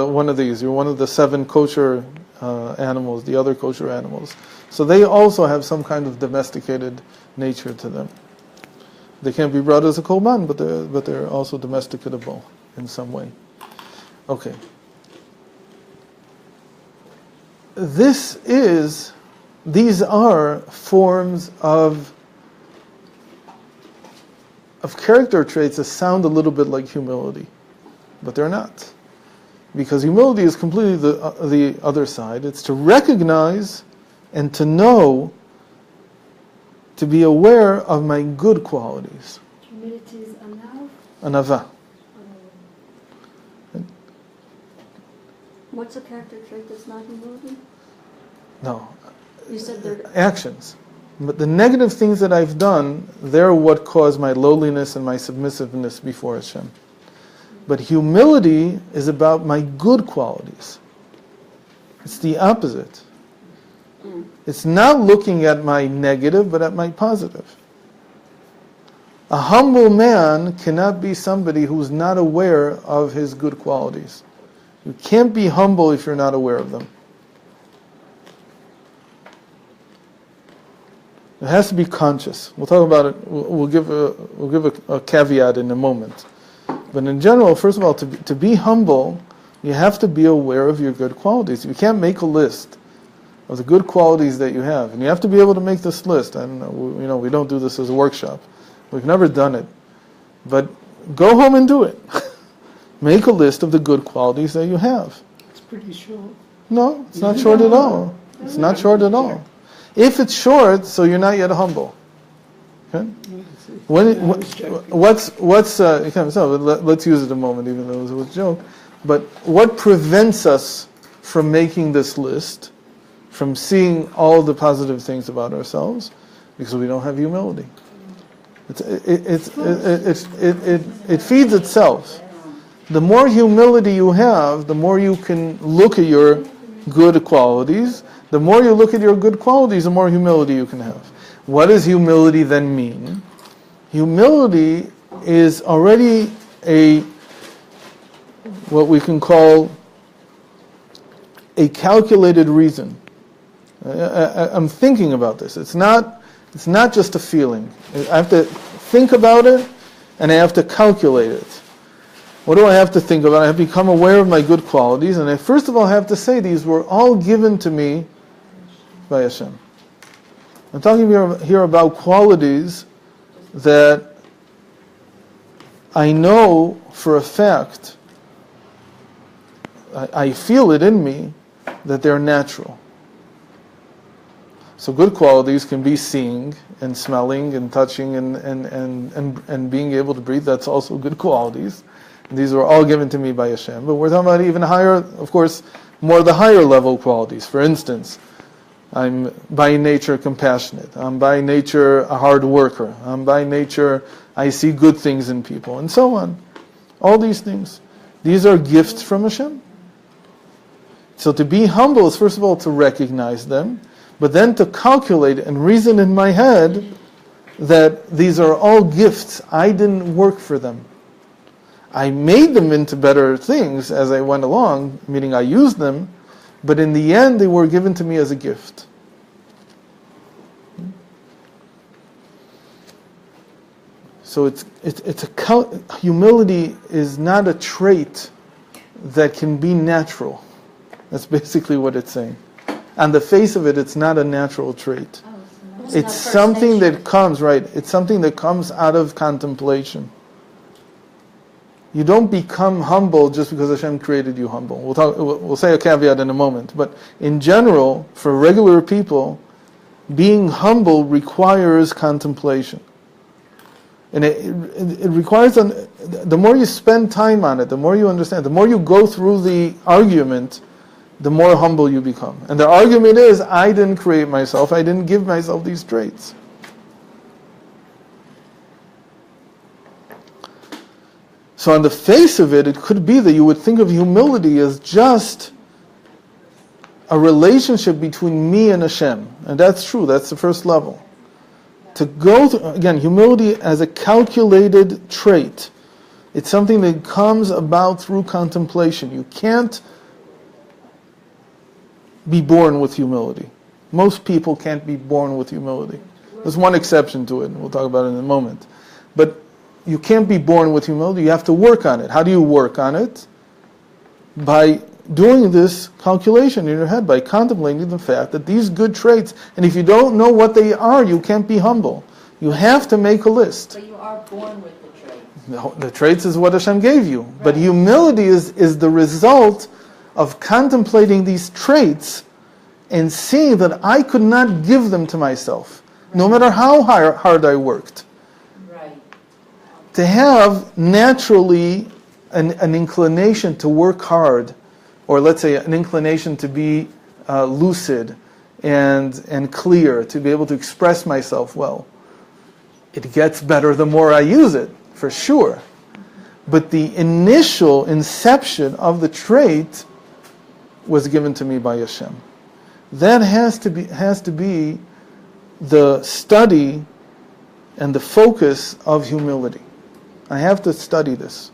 B: one of these, you're one of the 7 kosher animals, the other kosher animals. So they also have some kind of domesticated nature to them. They can't be brought as a korban, but they're also domesticatable in some way. Okay. These are forms of character traits that sound a little bit like humility, but they're not. Because humility is completely the other side. It's to recognize and to know, to be aware of my good qualities.
A: Humility is anav.
B: Anava.
D: What's a character trait that's not humility?
B: No.
D: You said they're
B: Actions. But the negative things that I've done, they're what cause my lowliness and my submissiveness before Hashem. But humility is about my good qualities. It's the opposite. It's not looking at my negative, but at my positive. A humble man cannot be somebody who's not aware of his good qualities. You can't be humble if you're not aware of them. It has to be conscious. We'll talk about it. We'll give a caveat in a moment. But in general, first of all, to be humble, you have to be aware of your good qualities. You can't make a list of the good qualities that you have, and you have to be able to make this list. I don't know. We don't do this as a workshop. We've never done it, but go home and do it. Make a list of the good qualities that you have.
E: It's pretty short.
B: No, it's not short at all. It's not short at all. If it's short, so you're not yet humble. Okay? Let's use it a moment, even though it was a joke. But what prevents us from making this list, from seeing all the positive things about ourselves? Because we don't have humility. It feeds itself. The more humility you have, the more you can look at your good qualities. The more you look at your good qualities, the more humility you can have. What does humility then mean? Humility is already what we can call a calculated reason. I'm thinking about this. It's not just a feeling. I have to think about it, and I have to calculate it. What do I have to think about? I have to become aware of my good qualities, and I first of all have to say these were all given to me by Hashem. I'm talking here about qualities that I know for a fact, I feel it in me, that they're natural. So good qualities can be seeing and smelling and touching and being able to breathe. That's also good qualities. And these were all given to me by Hashem. But we're talking about even higher, of course, more the higher level qualities. For instance, I'm by nature compassionate. I'm by nature a hard worker. I'm by nature, I see good things in people, and so on. All these things. These are gifts from Hashem. So to be humble is first of all to recognize them, but then to calculate and reason in my head that these are all gifts. I didn't work for them. I made them into better things as I went along, meaning I used them, but in the end they were given to me as a gift. So humility is not a trait that can be natural. That's basically what it's saying. on the face of it, it's not a natural trait.
C: Oh, so
D: It's
B: It's
D: not first
B: something
D: nature.
B: that comes, right, it's something that comes out of contemplation. You don't become humble just because Hashem created you humble. We'll say a caveat in a moment. But in general, for regular people, being humble requires contemplation. And it requires, the more you spend time on it, the more you understand, the more you go through the argument, the more humble you become. And the argument is, I didn't create myself, I didn't give myself these traits. So on the face of it, it could be that you would think of humility as just a relationship between me and Hashem. And that's true, that's the first level. To go through, again, humility as a calculated trait. It's something that comes about through contemplation. You can't be born with humility. Most people can't be born with humility. There's one exception to it, and we'll talk about it in a moment. But you can't be born with humility, you have to work on it. How do you work on it? By doing this calculation in your head, by contemplating the fact that these good traits, and if you don't know what they are, you can't be humble. You have to make a list.
E: But you are born with the traits.
B: The traits is what Hashem gave you. But humility is the result of contemplating these traits and seeing that I could not give them to myself, no matter how hard I worked.
E: Right.
B: To have naturally an inclination to work hard, or let's say an inclination to be lucid and clear, to be able to express myself well. It gets better the more I use it, for sure. But the initial inception of the trait was given to me by Hashem. That has to be the study and the focus of humility. I have to study this.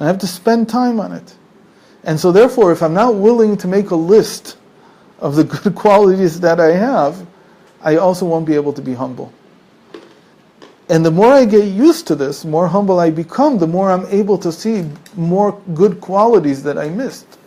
B: I have to spend time on it. And so therefore, if I'm not willing to make a list of the good qualities that I have, I also won't be able to be humble. And the more I get used to this, the more humble I become, the more I'm able to see more good qualities that I missed.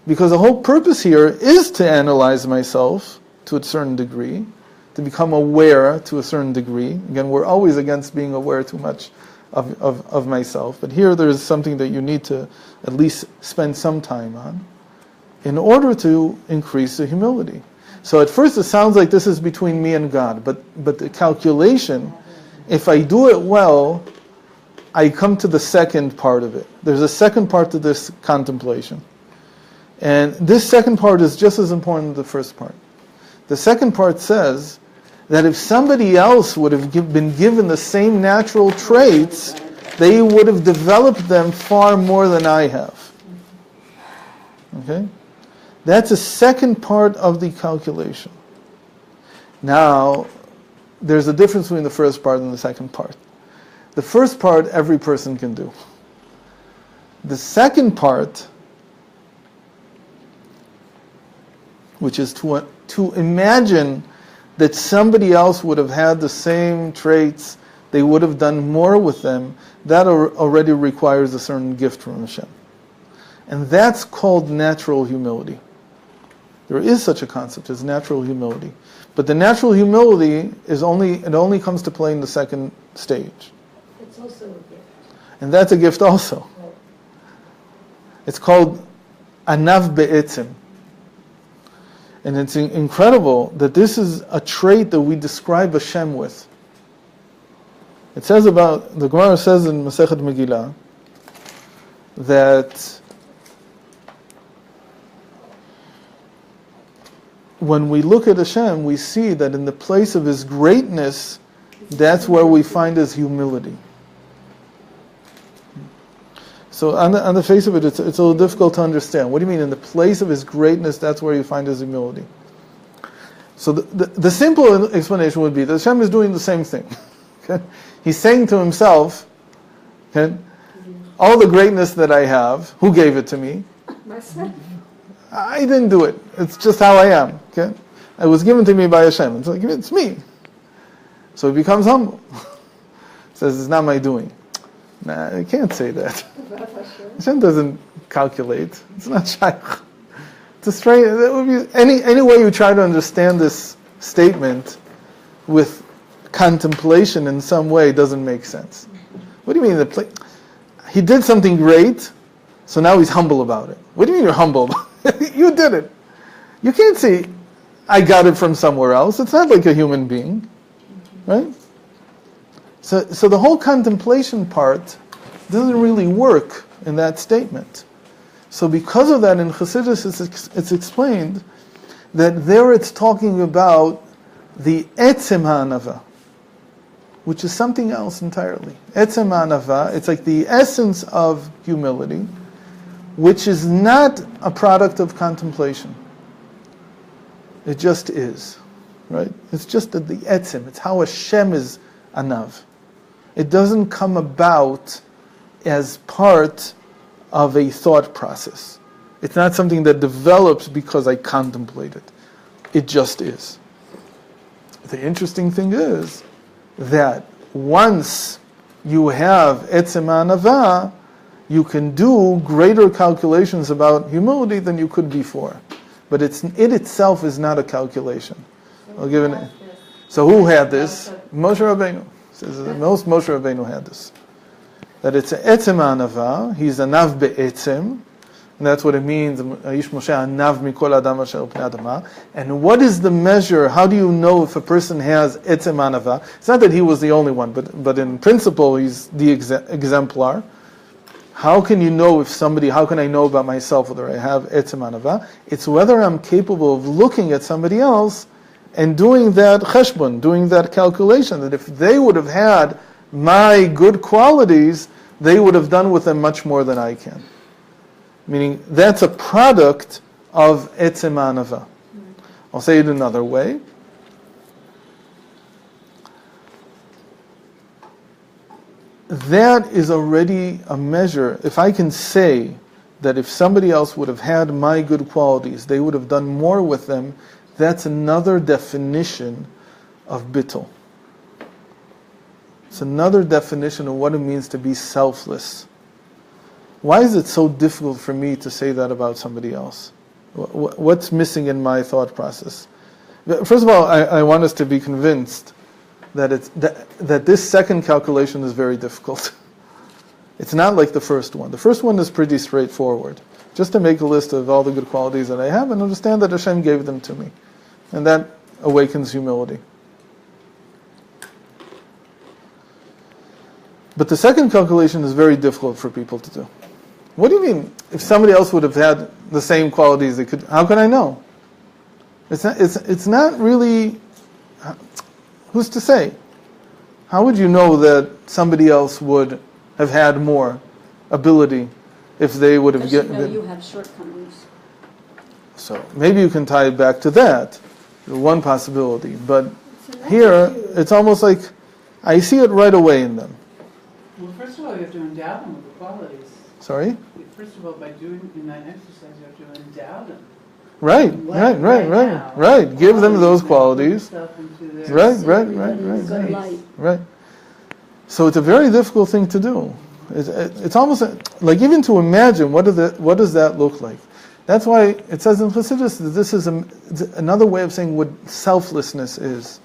B: Because the whole purpose here is to analyze myself to a certain degree, to become aware to a certain degree. Again, we're always against being aware too much of myself. But here there's something that you need to at least spend some time on in order to increase the humility. So at first it sounds like this is between me and God, but the calculation, if I do it well, I come to the second part of it. There's a second part to this contemplation. And this second part is just as important as the first part. The second part says that if somebody else would have been given the same natural traits, they would have developed them far more than I have. Okay? That's a second part of the calculation. Now, there's a difference between the first part and the second part. The first part, every person can do. The second part, which is to imagine that somebody else would have had the same traits, they would have done more with them, that already requires a certain gift from Hashem. And that's called natural humility. There is such a concept as natural humility. But the natural humility only comes to play in the second stage.
A: It's also a gift.
B: And that's a gift also. It's called anav be'etzim. And it's incredible that this is a trait that we describe Hashem with. It says about, the Gemara says in Masechet Megillah, that when we look at Hashem, we see that in the place of His greatness, that's where we find His humility. So on the face of it, it's a little difficult to understand. What do you mean, in the place of His greatness, that's where you find His humility? So the simple explanation would be that Hashem is doing the same thing. Okay? He's saying to Himself, okay, all the greatness that I have, who gave it to me?
A: Myself.
B: I didn't do it. It's just how I am. Okay? It was given to me by Hashem. It's like, it's me. So he becomes humble. Says, it's not my doing. Nah, you can't say that. Hashem doesn't calculate. It's not shaykh. a strange. That would be any way you try to understand this statement with contemplation in some way doesn't make sense. What do you mean? He did something great, so now he's humble about it. What do you mean you're humble? You did it. You can't say, I got it from somewhere else. It's not like a human being, right? So the whole contemplation part doesn't really work in that statement. So because of that, in Chassidus it's explained that there it's talking about the etzem ha'anava, which is something else entirely. Etzem ha'anava, it's like the essence of humility, which is not a product of contemplation. It just is, right? It's just the etzem. It's how Hashem is anav. It doesn't come about as part of a thought process. It's not something that develops because I contemplate it. It just is. The interesting thing is that once you have etzem ha'anava, you can do greater calculations about humility than you could before. But it itself is not a calculation. I'll give it. So who had this? Moshe Rabbeinu. Says most Moshe Rabbeinu had this. That it's etzem ha'anava. He's anav be'etzem, and that's what it means. Aish Moshe anav mikol adam asher pnei adama. And what is the measure? How do you know if a person has etzem ha'anava? It's not that he was the only one, but in principle he's the exemplar. How can you know if somebody? How can I know about myself whether I have etzem ha'anava? It's whether I'm capable of looking at somebody else and doing that cheshbon, doing that calculation, that if they would have had my good qualities, they would have done with them much more than I can. Meaning, that's a product of etzem ha'anava. I'll say it another way. That is already a measure. If I can say that if somebody else would have had my good qualities, they would have done more with them, that's another definition of bittul. It's another definition of what it means to be selfless. Why is it so difficult for me to say that about somebody else? What's missing in my thought process? First of all, I want us to be convinced that this second calculation is very difficult. It's not like the first one. The first one is pretty straightforward. Just to make a list of all the good qualities that I have and understand that Hashem gave them to me. And that awakens humility. But the second calculation is very difficult for people to do. What do you mean? If somebody else would have had the same qualities, how can I know? It's not really. Who's to say? How would you know that somebody else would have had more ability if they would have
D: Because you have shortcomings.
B: So maybe you can tie it back to that, one possibility. But here, it's almost like I see it right away in them.
F: Well, first of all, you have to endow them with the qualities.
B: Sorry?
F: First of all, by doing in that exercise, you have to endow them.
B: Right. Give them those qualities. Right. So it's a very difficult thing to do. It's almost like even to imagine what does that look like. That's why it says in Chassidus that this is another way of saying what selflessness is.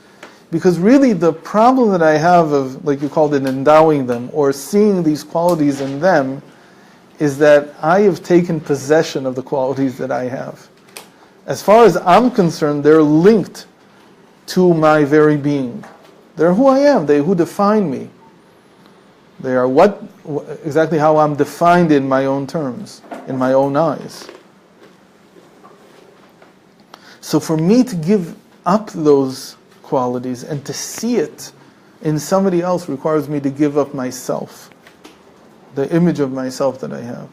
B: Because really the problem that I have of, like you called it, endowing them or seeing these qualities in them is that I have taken possession of the qualities that I have. As far as I'm concerned, they're linked to my very being. They're who I am. They're who define me. They are exactly how I'm defined in my own terms, in my own eyes. So for me to give up those qualities and to see it in somebody else requires me to give up myself, the image of myself that I have.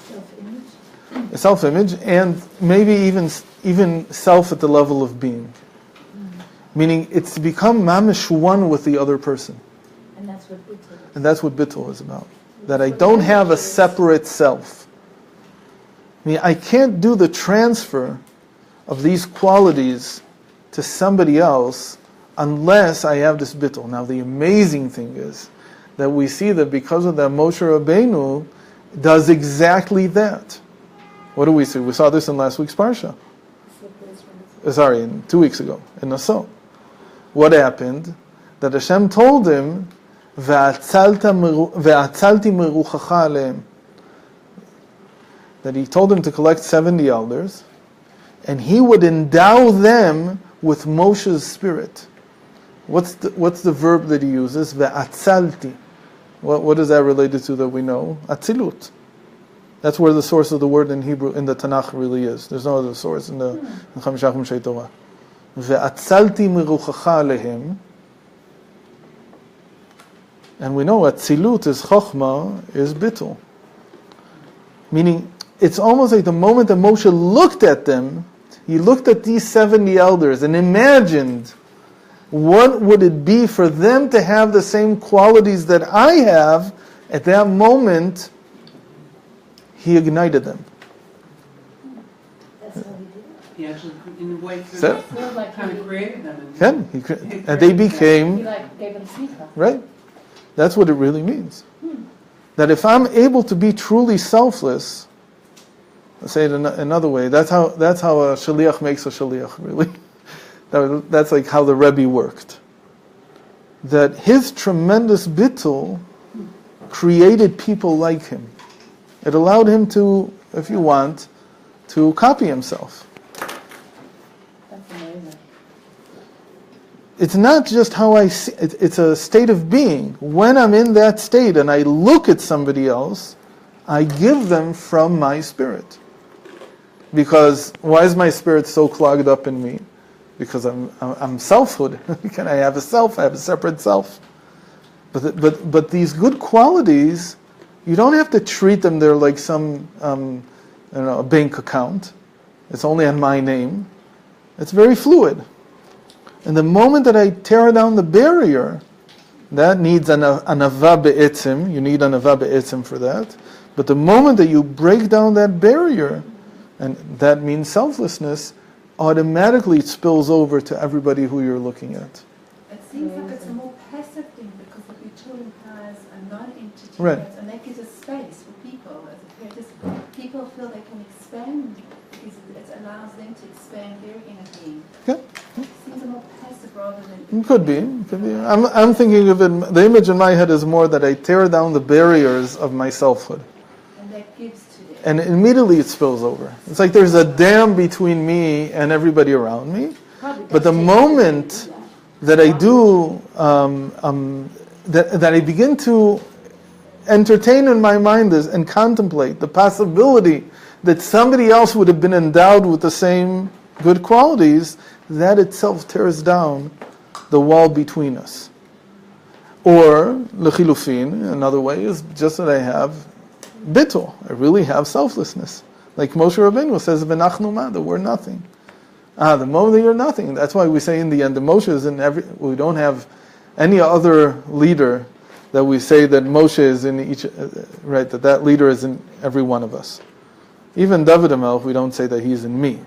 B: Self-image? Self-image, and maybe even self at the level of being. Meaning it's to become mamish one with the other person.
C: And that's what bittul is.
B: And that's what bittul is about. That I don't have a separate self. I mean, I can't do the transfer of these qualities to somebody else unless I have this bittul. Now the amazing thing is that we see that because of that Moshe Rabbeinu does exactly that. What do we see? We saw this in last week's Parsha. Sorry, 2 weeks ago, in Nassau. What happened? That Hashem told him, "Ve'atzalti meruchacha aleim." That he told him to collect 70 elders, and he would endow them with Moshe's spirit. What's the verb that he uses? Ve'atzalti. What is that related to that we know? Atzilut. That's where the source of the word in Hebrew, in the Tanakh, really is. There's no other source in the Chamisha Chumshei Torah. Ve'atzalti meruchacha aleim. And we know Atzilut is Chochmah, is Bittul. Meaning, it's almost like the moment that Moshe looked at them, he looked at these 70 elders and imagined what would it be for them to have the same qualities that I have. At that moment, he ignited them.
A: That's how he did it.
F: He actually, in a way,
B: So-
F: kind of created them.
B: And they became,
C: He like gave them smicha.
B: right? That's what it really means. That if I'm able to be truly selfless, let's say it another way, that's how a shaliach makes a shaliach, really. That's like how the Rebbe worked. That his tremendous bittul created people like him. It allowed him to, if you want, to copy himself.
C: That's amazing.
B: It's not just how I see it, it's a state of being. When I'm in that state and I look at somebody else, I give them from my spirit. Because why is my spirit so clogged up in me? Because I'm selfhood. Can I have a self? I have a separate self. But these good qualities, you don't have to treat them. They're like some a bank account. It's only on my name. It's very fluid. And the moment that I tear down the barrier, that needs an anava be'etzim. You need an anava be'etzim for that. But the moment that you break down that barrier, and that means selflessness, automatically it spills over to everybody who you're looking at.
G: It seems like it's a more passive thing because the Bitul has a non-entity,
B: Right.
G: and that gives a space for people. People feel they can expand because it allows them to expand their inner being.
B: Yeah.
G: It seems a more passive rather than...
B: It could be. I'm thinking of it, the image in my head is more that I tear down the barriers of my selfhood.
G: And that gives to them.
B: And immediately it spills over. It's like there's a dam between me and everybody around me. But the moment that I do, that I begin to entertain in my mind this and contemplate the possibility that somebody else would have been endowed with the same good qualities, that itself tears down the wall between us. Or, l'chilufin, another way is just that I have bittul. I really have selflessness. Like Moshe Rabbeinu says, "V'nachnu ma," that we're nothing. The moment that you're nothing, that's why we say in the end, the Moshe is in every, we don't have any other leader that we say that Moshe is in each, right, that leader is in every one of us. Even David HaMelech, we don't say that he's in me.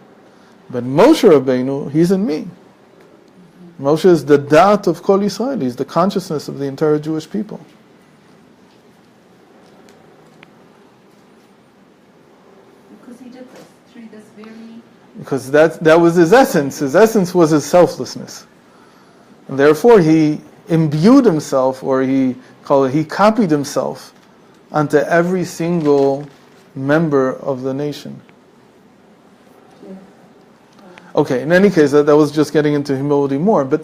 B: But Moshe Rabbeinu, he's in me. Moshe is the dat of Kol Yisrael. He's the consciousness of the entire Jewish people.
G: Because he did this through this very...
B: Because that was his essence. His essence was his selflessness. And therefore he imbued himself, or he copied himself onto every single member of the nation. Okay, in any case, that was just getting into humility more. But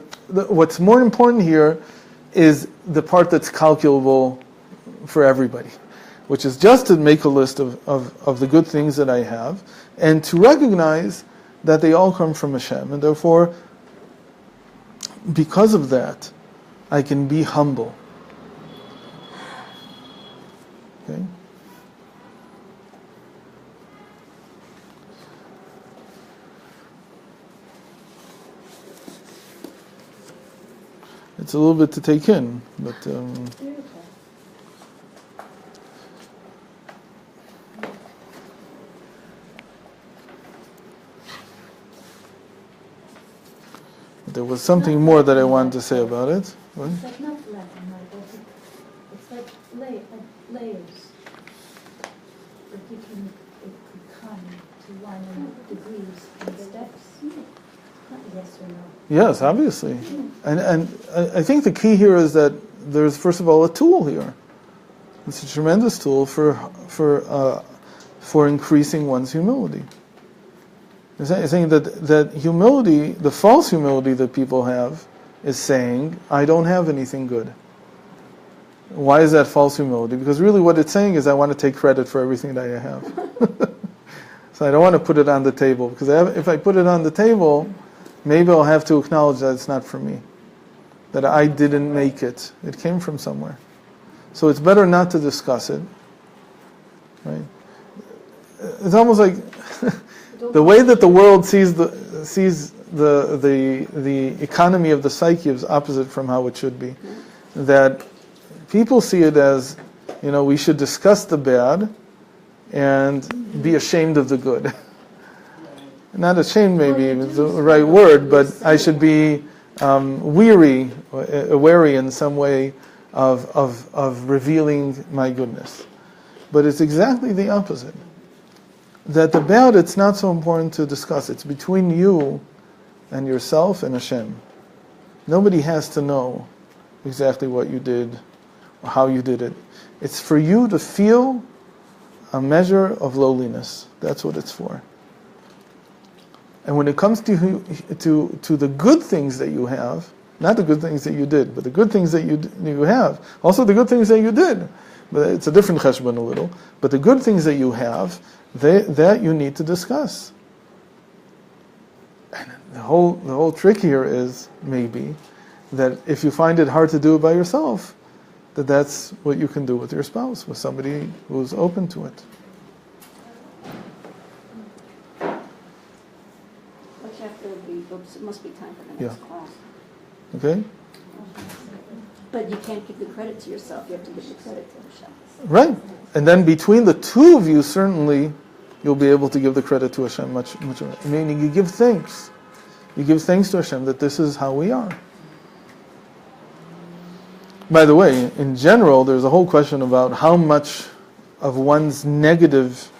B: what's more important here is the part that's calculable for everybody, which is just to make a list of the good things that I have, and to recognize that they all come from Hashem. And therefore, because of that, I can be humble. Okay? It's a little bit to take in, but there was something more that I wanted to say about it. What?
A: It's like not Latin, it's like layers. That you can
D: it could come to 1 degrees and steps? Yes or no?
B: Yes, obviously. And I think the key here is that there's, first of all, a tool here. It's a tremendous tool for increasing one's humility. I think that humility, the false humility that people have, is saying, I don't have anything good. Why is that false humility? Because really what it's saying is I want to take credit for everything that I have. So I don't want to put it on the table, because if I put it on the table, maybe I'll have to acknowledge that it's not for me, that I didn't make it. It came from somewhere. So it's better not to discuss it, right? It's almost like the way that the world sees the economy of the psyche is opposite from how it should be. That people see it as, we should discuss the bad and be ashamed of the good. Not ashamed, maybe is the right word, but I should be wary in some way of revealing my goodness. But it's exactly the opposite. That the bad, it's not so important to discuss. It's between you and yourself and Hashem. Nobody has to know exactly what you did or how you did it. It's for you to feel a measure of lowliness. That's what it's for. And when it comes to the good things that you have, not the good things that you did, but the good things that you have, also the good things that you did, but it's a different cheshbon a little, but the good things that you have, that you need to discuss. And the whole trick here is maybe that if you find it hard to do it by yourself, that's what you can do with your spouse, with somebody who's open to it.
D: It must be time for the next class.
B: Okay?
D: But you can't give the credit to yourself, you have to give the credit to Hashem.
B: Right. And then between the two of you, certainly, you'll be able to give the credit to Hashem much more. Meaning you give thanks. You give thanks to Hashem that this is how we are. By the way, in general, there's a whole question about how much of one's negative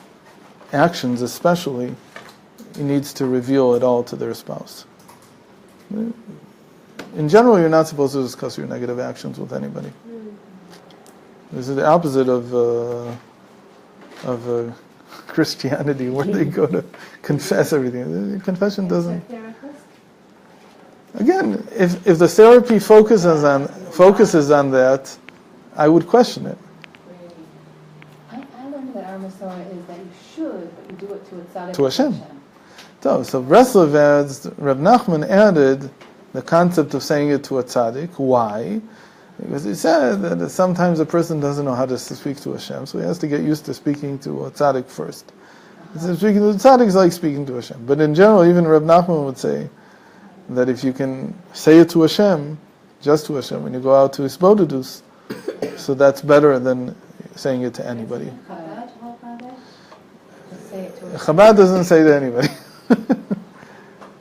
B: actions, especially, he needs to reveal it all to their spouse. In general, you're not supposed to discuss your negative actions with anybody. This is the opposite of Christianity, where they go to confess everything. Confession doesn't. Again, if the therapy focuses on that, I would question it.
C: I learned that our Masorah is that you should, but you do it to a tzaddik.
B: To Hashem. So Breslov adds, Reb Nachman added the concept of saying it to a tzaddik. Why? Because he said that sometimes a person doesn't know how to speak to Hashem, so he has to get used to speaking to a tzaddik first. Speaking to the tzaddik is like speaking to Hashem. But in general, even Reb Nachman would say that if you can say it to Hashem, just to Hashem, when you go out to Isbodedus, so that's better than saying it to anybody. Chabad doesn't say to anybody.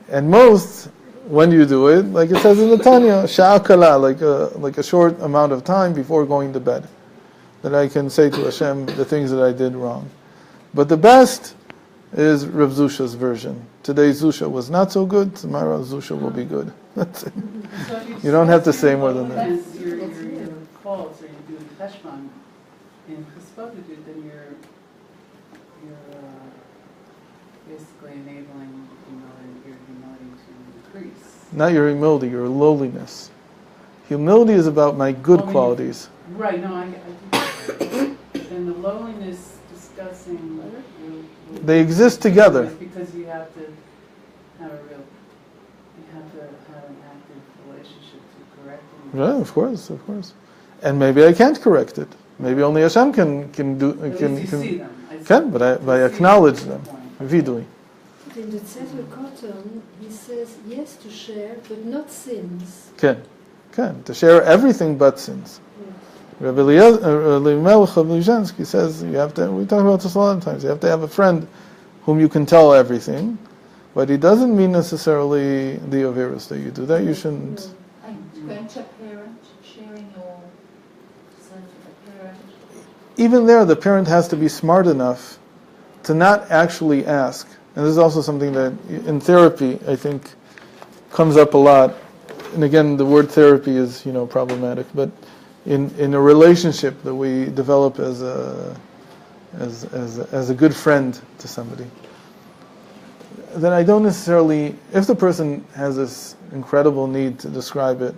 B: And most, when you do it, like it says in the Tanya, sha'akala, like a short amount of time before going to bed, that I can say to Hashem the things that I did wrong. But the best is Rav Zusha's version. Today Zusha was not so good, tomorrow Zusha will be good. That's it.
F: So
B: You don't have to say more than that.
F: Your calls, or you do Teshvan in Chesvodidut, then you're basically enabling your humility to decrease.
B: Not your humility, your lowliness. Humility is about my good qualities.
F: Right, no, I do that. And the lowliness discussing
B: They exist together.
F: because you have to have an active relationship to correct it.
B: Yeah, of course. And maybe I can't correct it. Maybe only Hashem can do.
F: At least you see them.
B: Can, but I acknowledge them. Vidui.
A: In the Tzedek Cotton, he says yes to share, but not sins.
B: Can. To share everything but sins. Rabbi Elimelech of Luzhensky says you have to. We talk about this a lot of times. You have to have a friend whom you can tell everything, but he doesn't mean necessarily the averus that you do. That you shouldn't.
G: Grandparent, sharing your son with a parent.
B: Even there, the parent has to be smart enough to not actually ask. And this is also something that in therapy, I think, comes up a lot. And again, the word therapy is, problematic. But in a relationship that we develop as a good friend to somebody, then I don't necessarily, if the person has this incredible need to describe it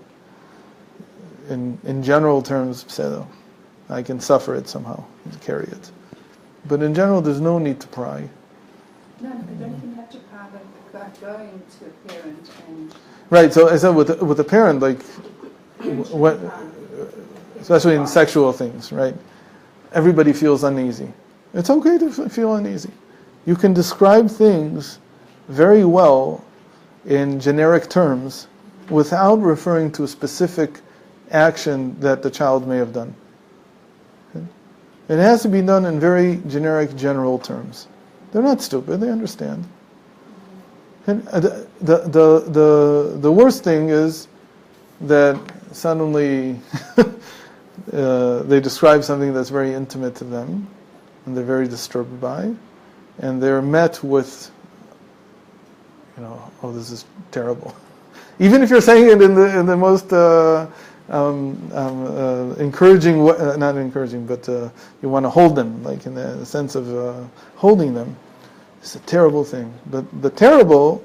B: in general terms, I can suffer it somehow, carry it. But in general, there's no need to pry.
G: No, but don't you have to pry about going to a parent and...
B: Right, so I said with a parent, like, what, especially in sexual things, right? Everybody feels uneasy. It's okay to feel uneasy. You can describe things very well in generic terms without referring to a specific action that the child may have done. Okay? It has to be done in very generic, general terms. They're not stupid, they understand. And the worst thing is that suddenly they describe something that's very intimate to them, and they're very disturbed by, and they're met with, oh, this is terrible. Even if you're saying it in the most encouraging way, not encouraging, but you want to hold them, like in the sense of holding them. It's a terrible thing. But the terrible,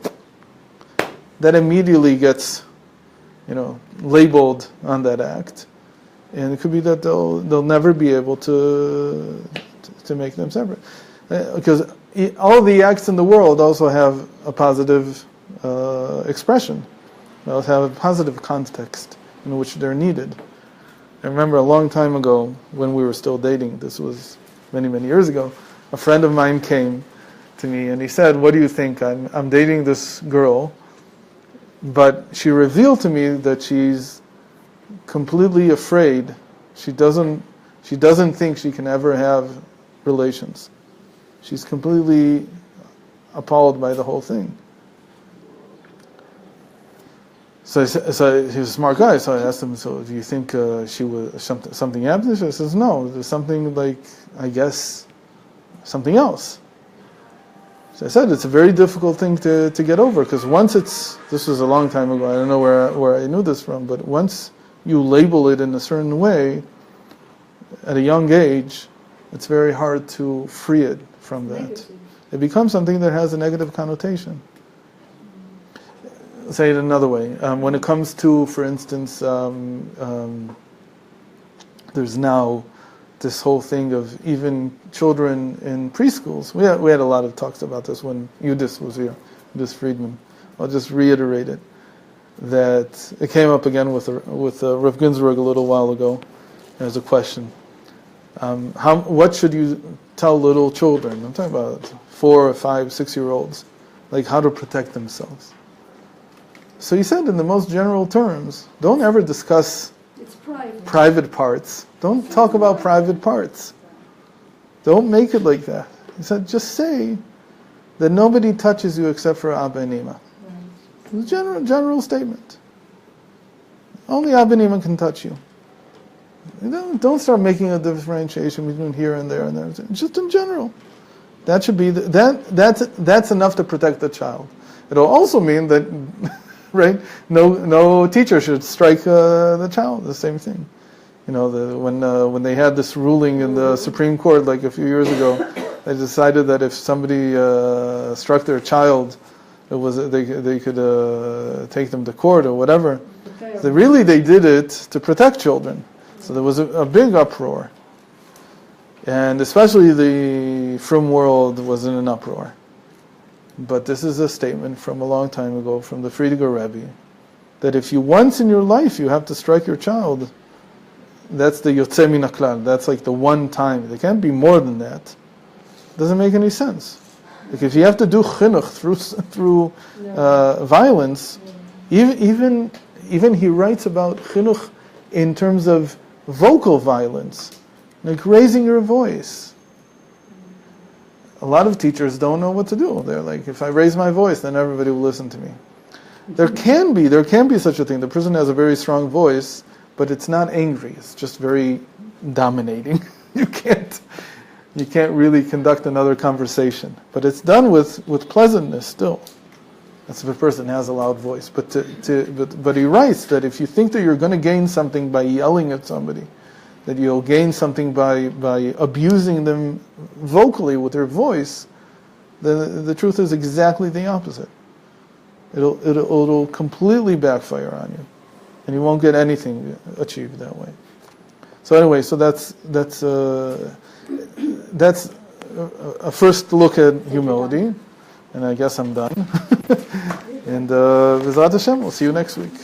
B: that immediately gets, labeled on that act. And it could be that they'll never be able to make them separate. Because all the acts in the world also have a positive expression. They also have a positive context in which they're needed. I remember a long time ago, when we were still dating, this was many, many years ago, a friend of mine came to me and he said, "What do you think? I'm dating this girl, but she revealed to me that she's completely afraid. She doesn't think she can ever have relations. She's completely appalled by the whole thing." So he was a smart guy, so I asked him, "So do you think she was something happened?" He says, "No, there's something like, I guess, something else." So I said, it's a very difficult thing to get over, because this was a long time ago, I don't know where I knew this from, but once you label it in a certain way, at a young age, it's very hard to free it from that.
A: Negative.
B: It becomes something that has a negative connotation. Say it another way. When it comes to, for instance, there's now this whole thing of even children in preschools. We had a lot of talks about this when Yudis was here, Yudis Friedman. I'll just reiterate it. That it came up again with Rav Ginsburg a little while ago. There's a question. What should you tell little children? I'm talking about 4 or 5, 6-year-olds, like how to protect themselves. So he said in the most general terms, don't ever discuss
A: It's private.
B: private parts. Don't talk about private parts. Don't make it like that. He said, just say that nobody touches you except for Abba and Ima. It's a general statement. Only Abba and Ima can touch you. Don't start making a differentiation between here and there and there. Just in general. That should be that's enough to protect the child. It'll also mean that, right? No teacher should strike the child. The same thing. When they had this ruling in the Supreme Court like a few years ago, they decided that if somebody struck their child, they could take them to court or whatever. So really, they did it to protect children. So there was a big uproar, and especially the frum world was in an uproar. But this is a statement from a long time ago from the Friediger Rebbe, that if you once in your life you have to strike your child, that's the Yotzei Min HaKlal. That's like the one time. There can't be more than that. It doesn't make any sense. Like if you have to do chinuch through violence, even he writes about chinuch in terms of vocal violence, like raising your voice. A lot of teachers don't know what to do. They're like, if I raise my voice, then everybody will listen to me. There can be such a thing. The person has a very strong voice, but it's not angry. It's just very dominating. You can't. you can't really conduct another conversation. But it's done with pleasantness still. That's if a person has a loud voice. But he writes that if you think that you're going to gain something by yelling at somebody, that you'll gain something by abusing them vocally with their voice, then the truth is exactly the opposite. It'll completely backfire on you, and you won't get anything achieved that way. So anyway, so that's a first look at humility, and I guess I'm done. And B'ezrat Hashem, we'll see you next week.